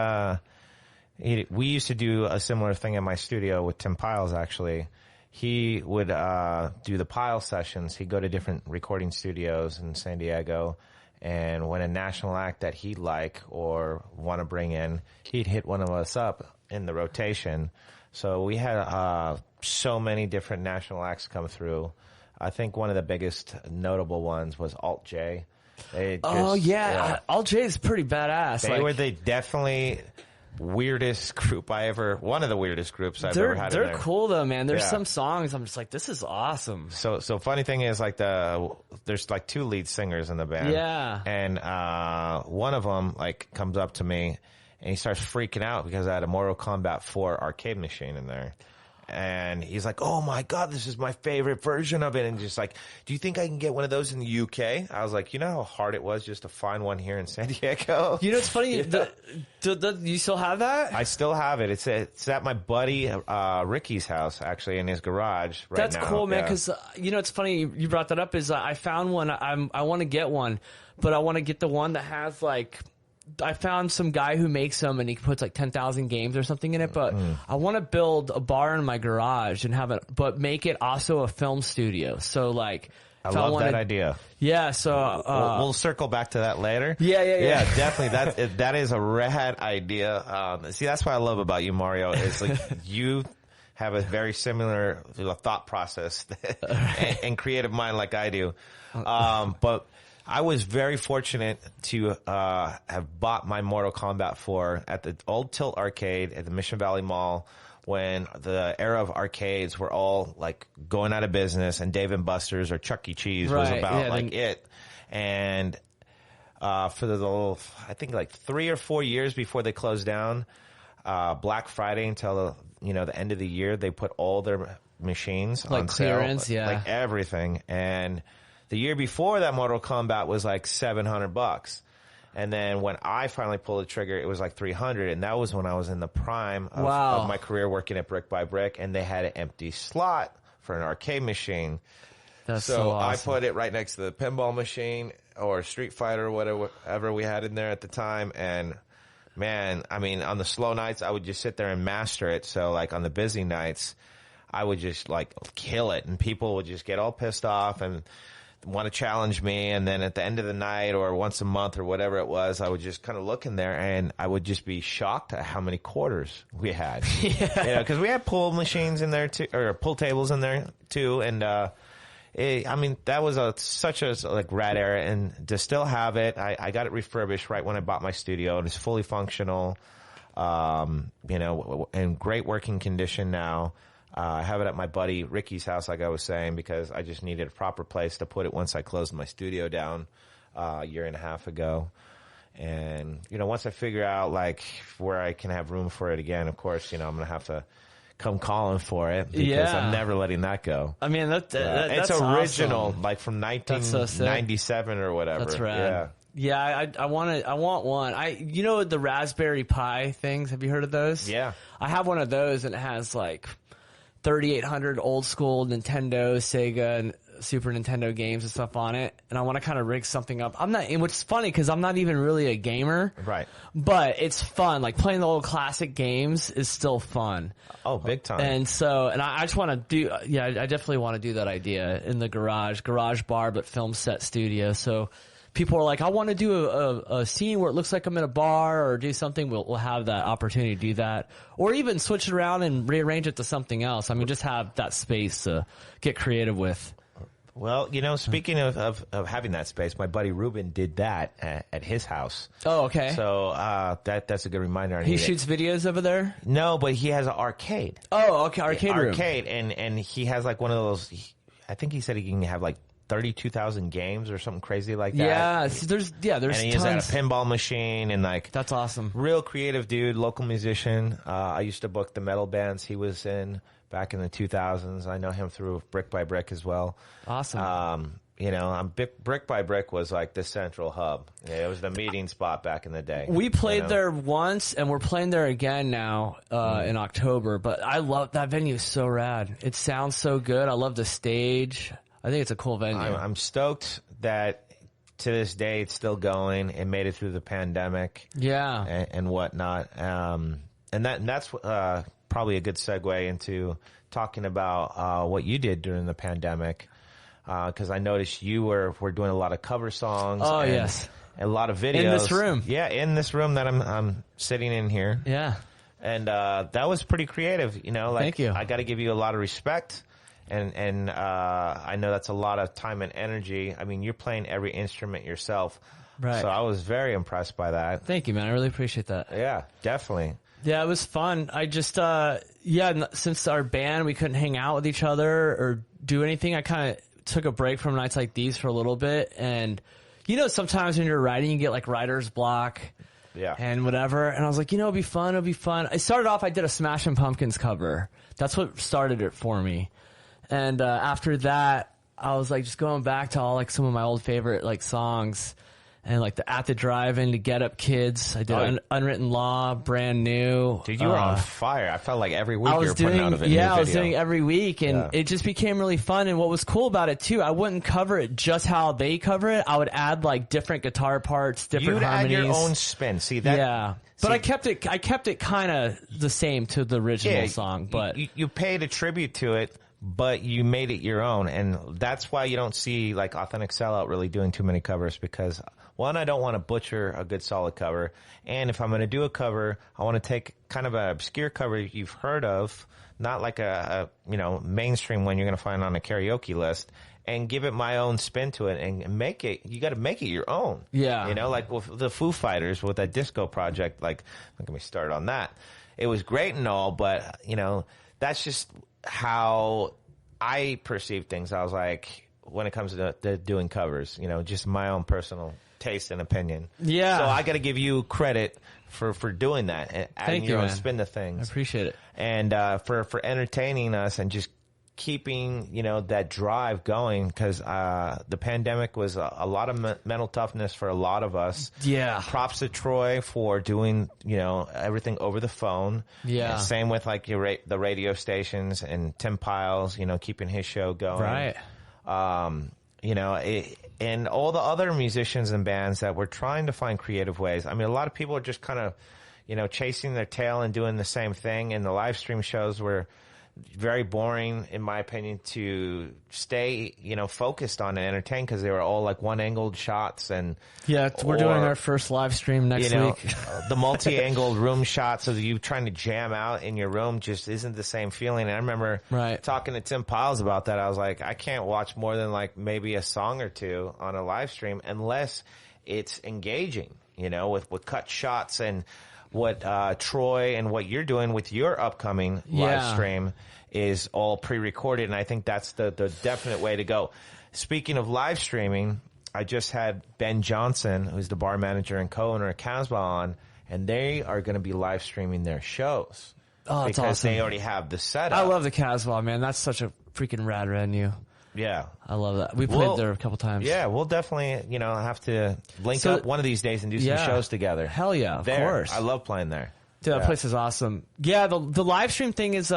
we used to do a similar thing in my studio with Tim Pyles, actually. He would do the Pyles sessions. He'd go to different recording studios in San Diego, and when a national act that he'd like or want to bring in, he'd hit one of us up in the rotation. So we had so many different national acts come through. I think one of the biggest notable ones was Alt J. Alt J is pretty badass. They were the definitely weirdest group one of the weirdest groups I've ever had. They're cool though, man. There's some songs I'm just like, this is awesome. So funny thing is like there's like two lead singers in the band. Yeah. And one of them like comes up to me and he starts freaking out because I had a Mortal Kombat 4 arcade machine in there. And he's like, oh my God, this is my favorite version of it. And just like, do you think I can get one of those in the UK? I was like, you know how hard it was just to find one here in San Diego? You know, it's funny. You still have that? I still have it. It's at my buddy Ricky's house, actually, in his garage right now. That's cool, man, because, it's funny you brought that up is I found one. I want to get one, but I want to get the one that has like, I found some guy who makes them and he puts like 10,000 games or something in it, but I want to build a bar in my garage and have it, but make it also a film studio. So like, I love that idea. Yeah. So, we'll circle back to that later. Yeah. Definitely. That is a rad idea. See, that's what I love about you, Mario, is like you have a very similar thought process and creative mind like I do. But I was very fortunate to have bought my Mortal Kombat 4 at the old Tilt Arcade at the Mission Valley Mall when the era of arcades were all like going out of business, and Dave and Buster's or Chuck E. Cheese was about it. And for the I think like 3 or 4 years before they closed down, Black Friday until the end of the year, they put all their machines on clearance, sale, like everything. And the year before that, Mortal Kombat was like $700. And then when I finally pulled the trigger, it was like $300. And that was when I was in the prime of my career working at Brick by Brick. And they had an empty slot for an arcade machine. That's so awesome. I put it right next to the pinball machine or Street Fighter, whatever we had in there at the time. And man, I mean, on the slow nights, I would just sit there and master it. So like on the busy nights, I would just like kill it. And people would just get all pissed off and want to challenge me, and then at the end of the night or once a month or whatever it was, I would just kind of look in there and I would just be shocked at how many quarters we had. Because we had pull machines in there too, or pull tables in there too, and that was such a like rad era, and to still have it, I got it refurbished right when I bought my studio, and it's fully functional, in great working condition now. I have it at my buddy Ricky's house, like I was saying, because I just needed a proper place to put it once I closed my studio down a year and a half ago. And, once I figure out, like, where I can have room for it again, of course, I'm going to have to come calling for it because I'm never letting that go. I mean, that's it's original, awesome. Like from 1997 or whatever. That's rad. Yeah, I want one. The Raspberry Pi things. Have you heard of those? Yeah. I have one of those, and it has like 3800 old school Nintendo, Sega, and Super Nintendo games and stuff on it, and I want to kind of rig something up. I'm not, and which is funny because I'm not even really a gamer, Right. but it's fun. Like playing the old classic games is still fun. Oh, big time. And so, and I just want to do, I definitely want to do that idea in the garage bar, but film set studio. So people are like, I want to do a scene where it looks like I'm in a bar or do something. We'll have that opportunity to do that, or even switch it around and rearrange it to something else. I mean, just have that space to get creative with. Well, speaking of having that space, my buddy Ruben did that at his house. Oh, okay. So that's a good reminder. He shoots videos over there? No, but he has an arcade. Oh, okay, arcade room. Arcade, and he has like one of those. I think he said he can have like 32,000 games or something crazy like that. Yeah, there's and he tons. has a pinball machine and like That's awesome. real creative dude, local musician. I used to book the metal bands he was in back in the 2000s. I know him through Brick by Brick as well. Awesome. Brick by Brick was like the central hub. Yeah, it was the meeting spot back in the day. We played there once, and we're playing there again now in October. But I love that venue. Is so rad. It sounds so good. I love the stage. I think it's a cool venue. I'm stoked that to this day it's still going. It made it through the pandemic. Yeah. And whatnot. And that's probably a good segue into talking about what you did during the pandemic. Because I noticed you were doing a lot of cover songs. Oh, and yes. A lot of videos. In this room. Yeah, in this room that I'm sitting in here. Yeah. And that was pretty creative. Thank you. I got to give you a lot of respect. And I know that's a lot of time and energy. I mean, you're playing every instrument yourself. Right. So I was very impressed by that. Thank you, man. I really appreciate that. Yeah, definitely. Yeah, it was fun. I just, since our band, we couldn't hang out with each other or do anything, I kind of took a break from Nights Like Thieves for a little bit. And, sometimes when you're writing, you get like writer's block. Yeah. And whatever. And I was like, it'll be fun. I started off, I did a Smashing Pumpkins cover. That's what started it for me. And after that, I was like just going back to all like some of my old favorite like songs, and like the At the Drive-In, to Get Up Kids. I did Unwritten Law, Brand New. Dude, you were on fire. I felt like every week you were putting out a new video. I was doing every week, and it just became really fun. And what was cool about it too, I wouldn't cover it just how they cover it. I would add like different guitar parts, different harmonies. You'd add your own spin. See that? Yeah. But I kept it kind of the same to the original song. But you paid a tribute to it, but you made it your own. And that's why you don't see like Authentic Sellout really doing too many covers, because one, I don't want to butcher a good solid cover. And if I'm going to do a cover, I want to take kind of an obscure cover you've heard of, not like a mainstream one you're going to find on a karaoke list, and give it my own spin to it and make it, you got to make it your own. Yeah. Like with the Foo Fighters with that disco project, like, don't get me started on that. It was great and all, but, that's just how I perceive things. I was like, when it comes to doing covers, just my own personal taste and opinion. Yeah. So I got to give you credit for doing that and adding your own spin to things. I appreciate it. And for entertaining us and just keeping that drive going, because the pandemic was a lot of mental toughness for a lot of us. Yeah. Props to Troy for doing everything over the phone. Yeah. And same with like the radio stations, and Tim Pyles, keeping his show going. Right. And all the other musicians and bands that were trying to find creative ways. I mean, a lot of people are just kind of chasing their tail and doing the same thing, and the live stream shows were very boring, in my opinion, to stay, focused on and entertain, because they were all like one-angled shots. And we're doing our first live stream next week. The multi-angled room shots of you trying to jam out in your room just isn't the same feeling. And I remember talking to Tim Pyles about that. I was like, I can't watch more than like maybe a song or two on a live stream unless it's engaging, with cut shots. And what Troy and what you're doing with your upcoming live stream is all pre-recorded, and I think that's the definite way to go. Speaking of live streaming, I just had Ben Johnson, who's the bar manager and co-owner of Casbah, on, and they are going to be live streaming their shows. Oh, that's because awesome. they already have the setup. I love the Casbah, man. That's such a freaking rad venue. Yeah. I love that. We played there a couple times. Yeah, we'll definitely, have to link up one of these days and do some shows together. Hell yeah, of course. I love playing there. Dude, that place is awesome. Yeah, the live stream thing is,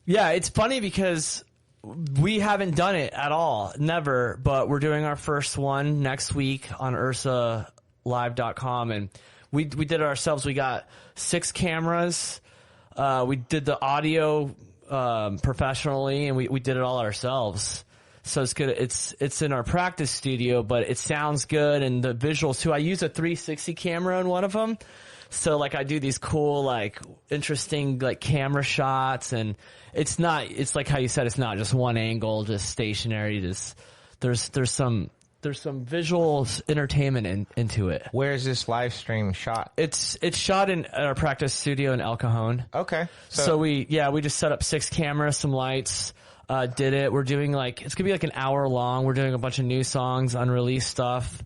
it's funny because We haven't done it at all, never, but we're doing our first one next week on ursalive.com, and we did it ourselves. We got 6 cameras. We did the audio professionally, and we did it all ourselves. So it's good. It's in our practice studio, but it sounds good, and the visuals too. I use a 360 camera in one of them. So like I do these cool, like interesting, like camera shots, and it's like how you said, it's not just one angle, just stationary. There's some visuals entertainment into it. Where is this live stream shot? It's shot at our practice studio in El Cajon. Okay. So we just set up 6 cameras, some lights, did it. We're doing it's gonna be like an hour long. We're doing a bunch of new songs, unreleased stuff.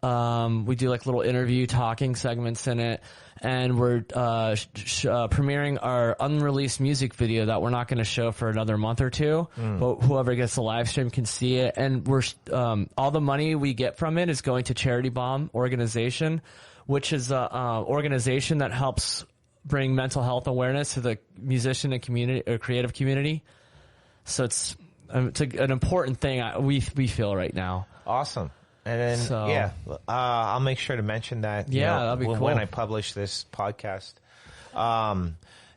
We do like little interview talking segments in it, and we're premiering our unreleased music video that we're not going to show for another month or two, but whoever gets the live stream can see it. And we're all the money we get from it is going to Charity Bomb organization, which is a organization that helps bring mental health awareness to the musician and community or creative community. So it's an important thing we feel right now. Awesome. And then, I'll make sure to mention that. That'd be cool. When I publish this podcast.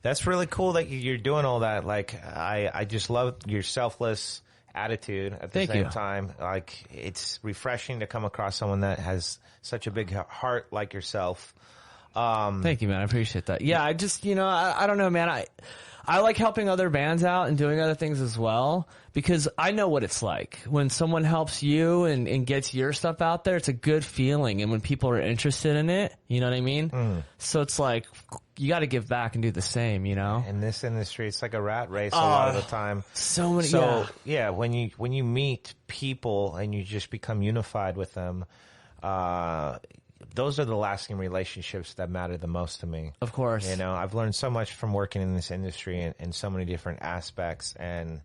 That's really cool that you're doing all that. Like, I just love your selfless attitude at the same time. Like, it's refreshing to come across someone that has such a big heart like yourself. Thank you, man. I appreciate that. Yeah, I just, I don't know, man. I like helping other bands out and doing other things as well, because I know what it's like when someone helps you and gets your stuff out there. It's a good feeling, and when people are interested in it, you know what I mean? So it's like you got to give back and do the same, In this industry, it's like a rat race a lot of the time. So many. When you meet people and you just become unified with them, those are the lasting relationships that matter the most to me. Of course. I've learned so much from working in this industry in so many different aspects, and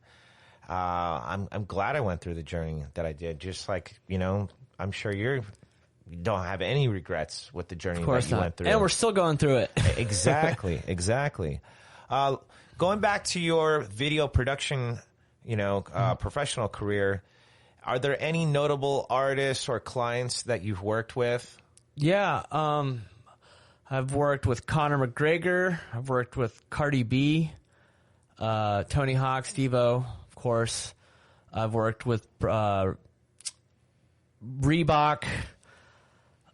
I'm glad I went through the journey that I did. Just like, I'm sure you don't have any regrets with the journey that you went through. And we're still going through it. Exactly. Going back to your video production, professional career, are there any notable artists or clients that you've worked with? Yeah, I've worked with Conor McGregor. I've worked with Cardi B, Tony Hawk, Steve-O, of course. I've worked with Reebok.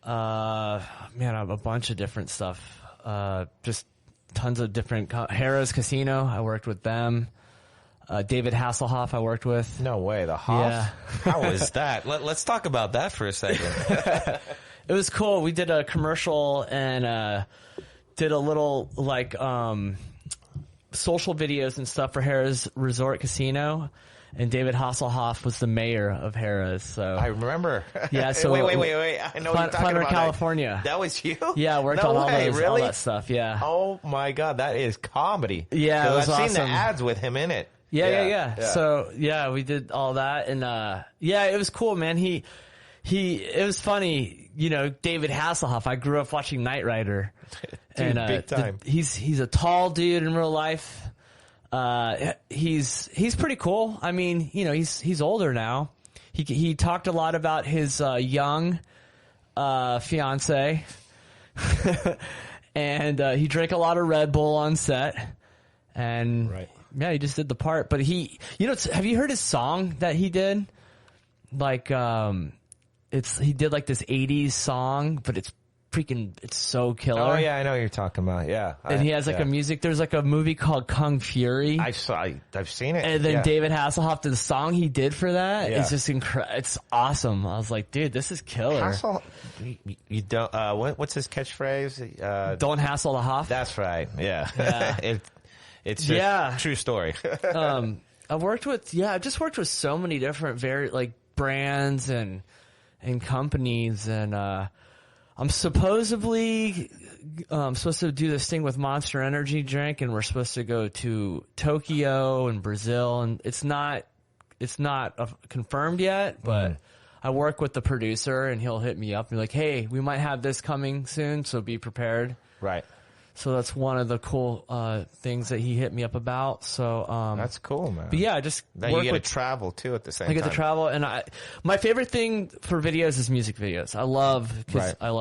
I have a bunch of different stuff. Just tons of different. Harrah's Casino, I worked with them. David Hasselhoff, I worked with. No way, the Hoff? Yeah. How was that? Let's talk about that for a second. It was cool. We did a commercial and did a little social videos and stuff for Harrah's Resort Casino, and David Hasselhoff was the mayor of Harrah's. So I remember. Yeah. So wait! I know what you're talking about. California. That was you? Yeah, I worked on all that stuff. Yeah. Oh my God, that is comedy. Yeah, it was I've awesome. seen the ads with him in it. Yeah. So we did all that, and it was cool, man. It was funny, David Hasselhoff. I grew up watching Knight Rider. Dude, and big time. He's a tall dude in real life. He's pretty cool. I mean, he's older now. He talked a lot about his young fiance. And he drank a lot of Red Bull on set. And right. Yeah, he just did the part. But have you heard his song that he did? Like he did like this 80s song, but it's so killer. Oh yeah, I know what you're talking about. Yeah. And he has like a music. There's like a movie called Kung Fury. I've seen it. And then David Hasselhoff, the song he did for that is just incredible. It's awesome. I was like, dude, this is killer. You don't. What's his catchphrase? Don't hassle the Hoff. That's right. Yeah. It's just true story. I've worked with with so many different brands and companies, and I'm supposed to do this thing with Monster Energy drink, and we're supposed to go to Tokyo and Brazil, and it's not confirmed yet, but I work with the producer, and he'll hit me up and be like, hey, we might have this coming soon, so be prepared. Right. So that's one of the cool things that he hit me up about. So that's cool, man. But yeah, I just then you get to travel too at the same time. I get to travel, and my favorite thing for videos is music videos. I love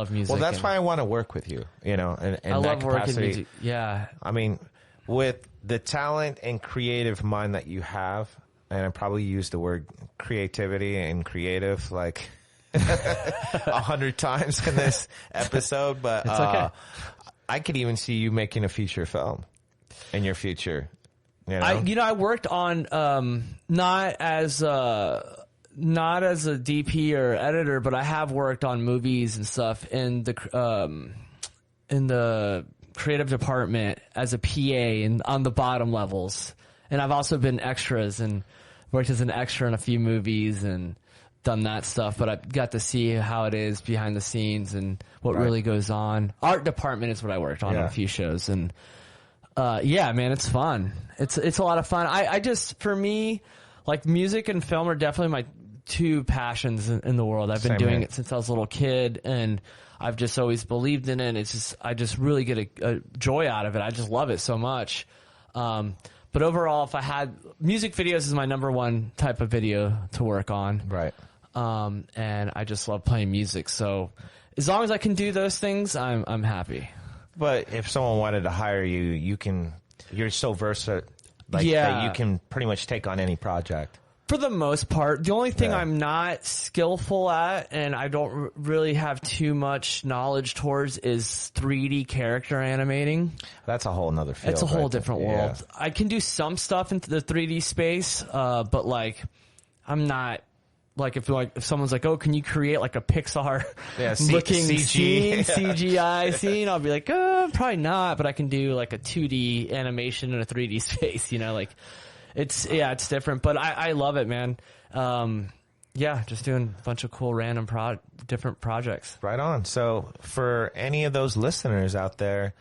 music. Well, that's why I want to work with you. You know, and I love working music. Yeah, I mean, with the talent and creative mind that you have, and I probably use the word creativity and creative like 100 times in this episode, but it's okay. I could even see you making a feature film in your future. You know? I worked on not as a DP or editor, but I have worked on movies and stuff in the creative department as a PA and on the bottom levels. And I've also been extras and worked as an extra in a few movies and done that stuff, but I got to see how it is behind the scenes and what really goes on. Art department is what I worked on a few shows, and yeah, man, it's fun. It's a lot of fun. I just, for me, like music and film are definitely my two passions in the world. I've been doing it since I was a little kid, and I've just always believed in it. It's just, I just really get a joy out of it. I just love it so much. But overall, if I had music videos is my number one type of video to work on. Right. And I just love playing music. So as long as I can do those things, I'm happy. But if someone wanted to hire you, you're so versatile, that you can pretty much take on any project. For the most part. The only thing I'm not skillful at, and I don't really have too much knowledge towards, is 3D character animating. That's a whole nother field. It's a whole different world. I can do some stuff into the 3D space, but like, I'm not... Like if someone's like, oh, can you create like a Pixar looking scene, CGI scene? I'll be like, probably not, but I can do like a 2D animation in a 3D space, you know, like it's different, but I love it, man. Just doing a bunch of cool random different projects. Right on. So for any of those listeners out there,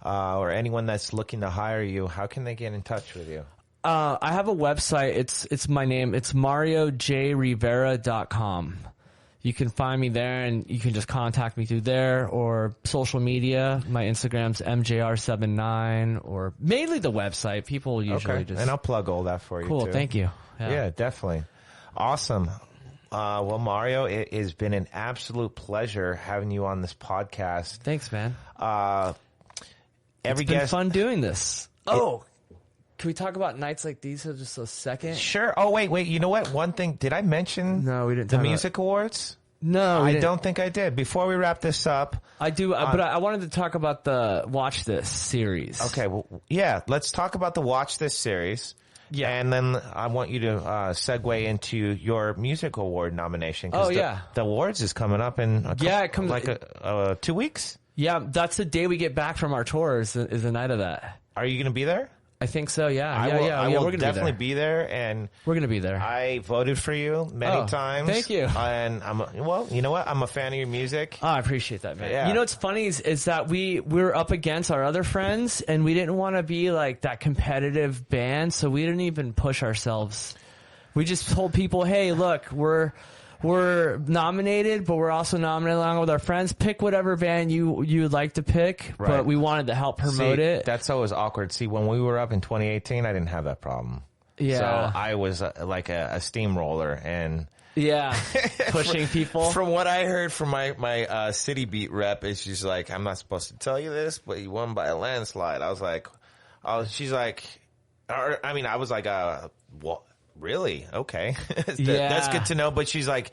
or anyone that's looking to hire you, how can they get in touch with you? I have a website. It's my name. It's mariojrivera.com. You can find me there, and you can just contact me through there, or social media. My Instagram's mjr79, or mainly the website. People usually just... And I'll plug all that for you, Cool, too. thank you. Yeah, definitely. Awesome. Well, Mario, it has been an absolute pleasure having you on this podcast. Thanks, man. It's been fun doing this. Can we talk about Nights Like These for just a second? Sure. Oh, wait. You know what? One thing. Did I mention we didn't the music awards? No, I don't think I did. Before we wrap this up. I do, but I wanted to talk about the Watch This series. Okay. Well, yeah. Let's talk about the Watch This series. Yeah. And then I want you to segue into your music award nomination. The awards is coming up in it comes like 2 weeks. Yeah. That's the day we get back from our tour is the night of that. Are you going to be there? I think so, yeah. I will definitely be there, and we're going to be there. I voted for you many times. Thank you. And you know what? I'm a fan of your music. Oh, I appreciate that, man. Yeah. You know what's funny is that we're up against our other friends, and we didn't want to be like that competitive band, so we didn't even push ourselves. We just told people, hey, look, we're nominated, but we're also nominated along with our friends. Pick whatever band you'd like to pick, but we wanted to help promote it. That's always awkward. See, when we were up in 2018, I didn't have that problem. Yeah. So I was like a steamroller and... Yeah, pushing people. From what I heard from my city beat rep, is she's like, I'm not supposed to tell you this, but you won by a landslide. I was like, she's like, I was like, what? Really? Okay. That's good to know. But she's like,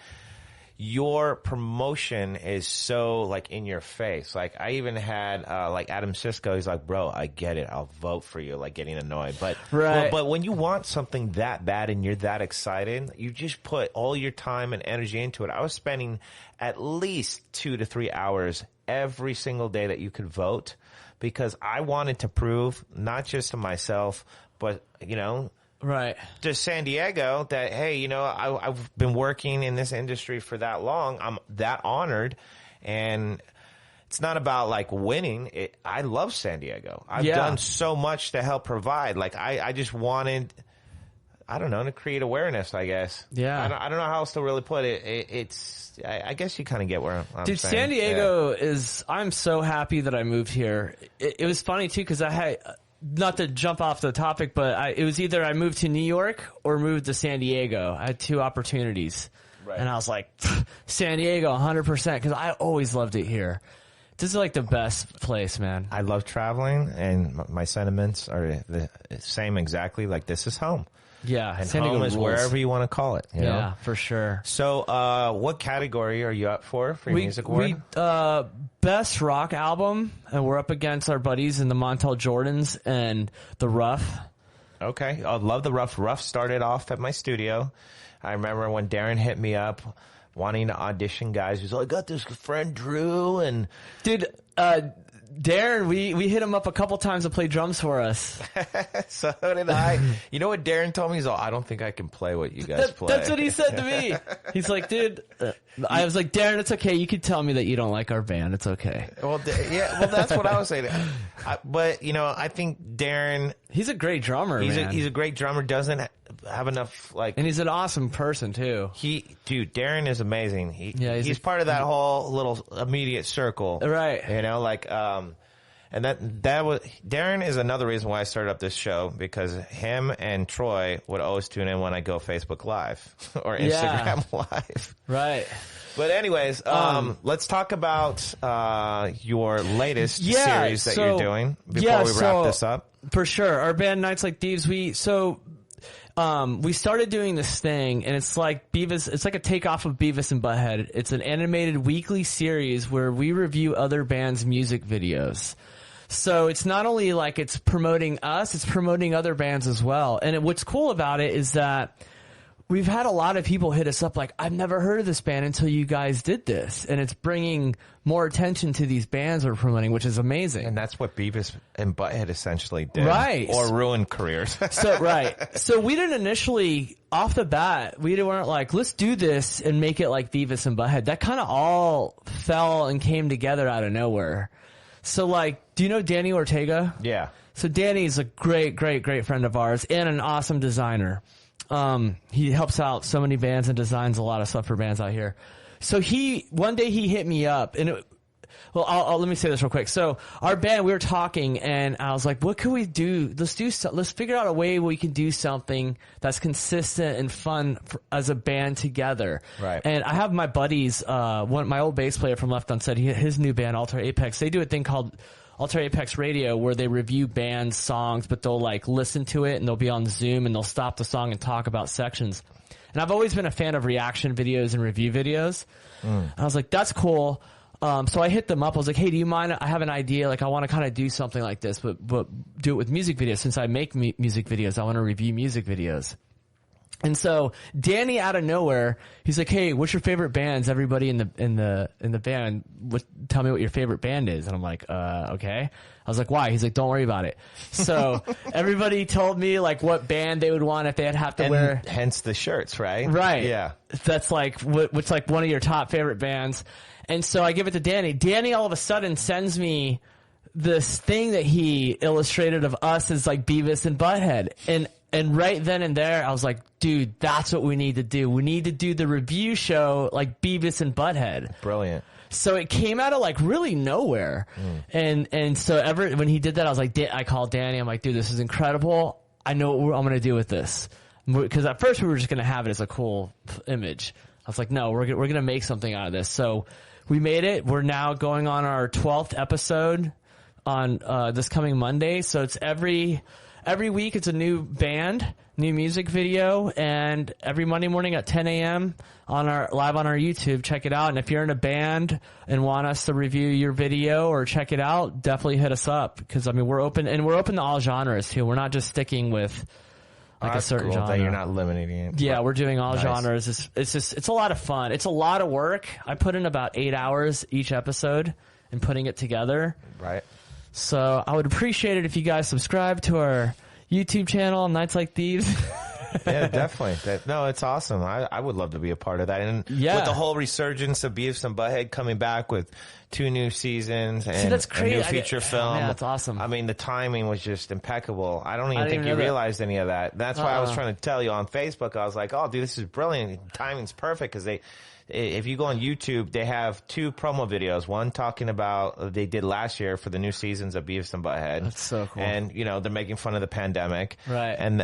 your promotion is so like in your face. Like I even had like Adam Sisko. He's like, bro, I get it. I'll vote for you. Like getting annoyed. But but when you want something that bad and you're that excited, you just put all your time and energy into it. I was spending at least 2 to 3 hours every single day that you could vote, because I wanted to prove not just to myself, but to San Diego that, hey, I've been working in this industry for that long. I'm that honored. And it's not about like winning. I love San Diego. I've done so much to help provide. Like I just wanted I don't know, to create awareness, I guess. Yeah. I don't know how else to really put it. I guess you kind of get where I'm Dude, saying. San Diego is, I'm so happy that I moved here. It was funny too, because I had, not to jump off the topic, but it was either I moved to New York or moved to San Diego. I had two opportunities. Right. And I was like, San Diego, 100%, because I always loved it here. This is like the best place, man. I love traveling, and my sentiments are the same exactly. Like, this is home. Yeah. And San home Diego is rules. wherever you want to call it. You know? Yeah, for sure. So, what category are you up for your music award? Best rock album, and we're up against our buddies in the Montel Jordans and the Rough. Okay. I love the Rough. Rough started off at my studio. I remember when Darren hit me up wanting to audition guys. He was like, I got this friend Drew, and Dude, Darren, we hit him up a couple times to play drums for us. so did I. You know what Darren told me? He's like, I don't think I can play what you guys play. That's what he said to me. He's like, dude, I was like, Darren, it's okay. You can tell me that you don't like our band. It's okay. Well, yeah, well, that's what I was saying. But, you know, I think Darren, He's a great drummer, man. he's a great drummer, doesn't have enough, like, and he's an awesome person, too. Dude, Darren is amazing. He's part of that whole little immediate circle. Right. You know, like, and that was, Darren is another reason why I started up this show, because him and Troy would always tune in when I go Facebook Live or Instagram Live. Right. But anyways, let's talk about your latest series that you're doing before we wrap this up. For sure. Our band, Nights Like Thieves, we started doing this thing, and it's like Beavis. It's like a takeoff of Beavis and Butthead. It's an animated weekly series where we review other bands' music videos. So it's not only like it's promoting us, it's promoting other bands as well. And what's cool about it is that we've had a lot of people hit us up like, I've never heard of this band until you guys did this. And it's bringing more attention to these bands we're promoting, which is amazing. And that's what Beavis and Butthead essentially did. Right. Or ruined careers. So we didn't initially, off the bat, we weren't like, let's do this and make it like Beavis and Butthead. That kind of all fell and came together out of nowhere. So like, do you know Danny Ortega? Yeah. So Danny's a great friend of ours and an awesome designer. He helps out so many bands and designs a lot of stuff for bands out here. So one day he hit me up, and let me say this real quick. So our band, we were talking, and I was like, what can we do? Let's figure out a way we can do something that's consistent and fun as a band together. Right. And I have my buddies, my old bass player from Left Unsaid, his new band, Alter Apex, they do a thing called Alter Apex Radio, where they review bands' songs, but they'll like listen to it and they'll be on Zoom and they'll stop the song and talk about sections. And I've always been a fan of reaction videos and review videos. And I was like, that's cool. So I hit them up. I was like, hey, do you mind? I have an idea. Like, I want to kind of do something like this, but do it with music videos. Since I make music videos, I want to review music videos. And so Danny, out of nowhere, he's like, "Hey, what's your favorite bands?" Everybody in the band, tell me what your favorite band is. And I'm like, "Okay." I was like, "Why?" He's like, "Don't worry about it." So everybody told me like what band they would want if they'd have to wear. Hence the shirts, right? Right. Yeah. That's like what's like one of your top favorite bands. And so I give it to Danny. Danny all of a sudden sends me this thing that he illustrated of us as like Beavis and Butthead. And right then and there, I was like, dude, that's what we need to do. We need to do the review show like Beavis and Butthead. Brilliant. So it came out of like really nowhere. And so when he did that, I was like, I called Danny. I'm like, dude, this is incredible. I know what I'm going to do with this. Because at first we were just going to have it as a cool image. I was like, no, we're going to make something out of this. So we made it. We're now going on our 12th episode on this coming Monday. So it's every week it's a new band, new music video, and every Monday morning at 10 a.m. live on our YouTube. Check it out. And if you're in a band and want us to review your video or check it out, definitely hit us up. Because I mean, we're open to all genres too. We're not just sticking with like a certain genre. That you're not limiting it. Yeah, we're doing all genres. It's a lot of fun. It's a lot of work. I put in about 8 hours each episode in putting it together. Right. So I would appreciate it if you guys subscribe to our YouTube channel, Nights Like Thieves. Yeah, definitely. No, it's awesome. I would love to be a part of that. And with the whole resurgence of Beavis and Butthead coming back with 2 new seasons and that's crazy. a new feature film. Yeah, that's awesome. I mean, the timing was just impeccable. I don't even think you realized any of that. That's why I was trying to tell you on Facebook. I was like, oh, dude, this is brilliant. Timing's perfect because if you go on YouTube, they have 2 promo videos. One talking about they did last year for the new seasons of Beavis and Butthead. That's so cool. And, they're making fun of the pandemic. Right. And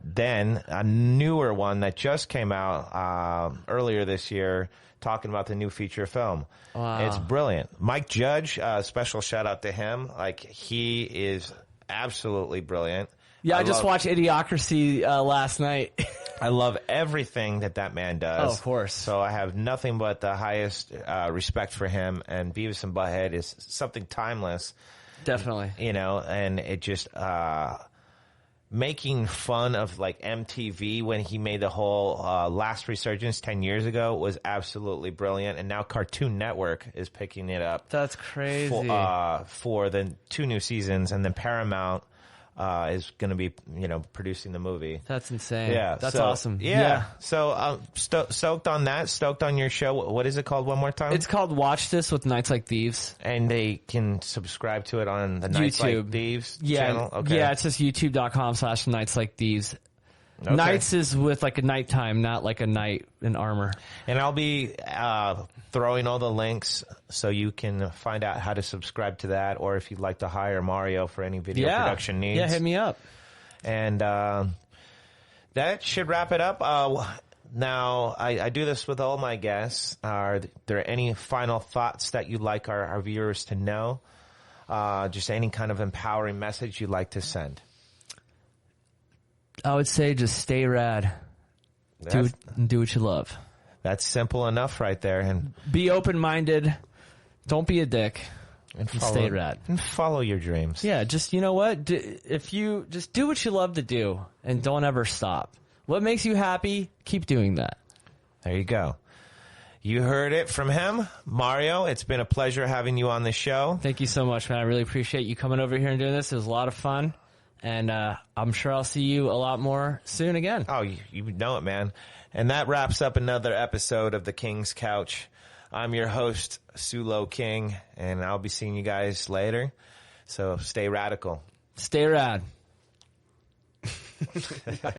then a newer one that just came out earlier this year talking about the new feature film. Wow. It's brilliant. Mike Judge, special shout out to him. Like, he is absolutely brilliant. Yeah, I just watched Idiocracy last night. I love everything that man does. Oh, of course. So I have nothing but the highest respect for him. And Beavis and Butthead is something timeless. Definitely. And it just making fun of like MTV when he made the whole Last Resurgence 10 years ago was absolutely brilliant. And now Cartoon Network is picking it up. That's crazy. For the 2 new seasons, and then Paramount is going to be, producing the movie. That's insane. Yeah, that's so, awesome. Yeah. So stoked on that. Stoked on your show. What is it called one more time? It's called Watch This with Nights Like Thieves. And they can subscribe to it on the Nights Like Thieves channel? Okay. Yeah, it's just youtube.com/Nights Like Thieves. Okay. Nights is with like a nighttime, not like a knight in armor. And I'll be throwing all the links so you can find out how to subscribe to that, or if you'd like to hire Mario for any video production needs. Yeah, hit me up. And that should wrap it up. Now, I do this with all my guests. Are there any final thoughts that you'd like our viewers to know? Just any kind of empowering message you'd like to send? I would say just stay rad. Do what you love. That's simple enough right there. And be open-minded. Don't be a dick. And stay rad. And follow your dreams. Yeah, just, you know what? If you just do what you love to do and don't ever stop. What makes you happy, keep doing that. There you go. You heard it from him, Mario. It's been a pleasure having you on the show. Thank you so much, man. I really appreciate you coming over here and doing this. It was a lot of fun. And I'm sure I'll see you a lot more soon again. Oh, you know it, man. And that wraps up another episode of The King's Couch. I'm your host, Sulo King, and I'll be seeing you guys later. So stay radical. Stay rad.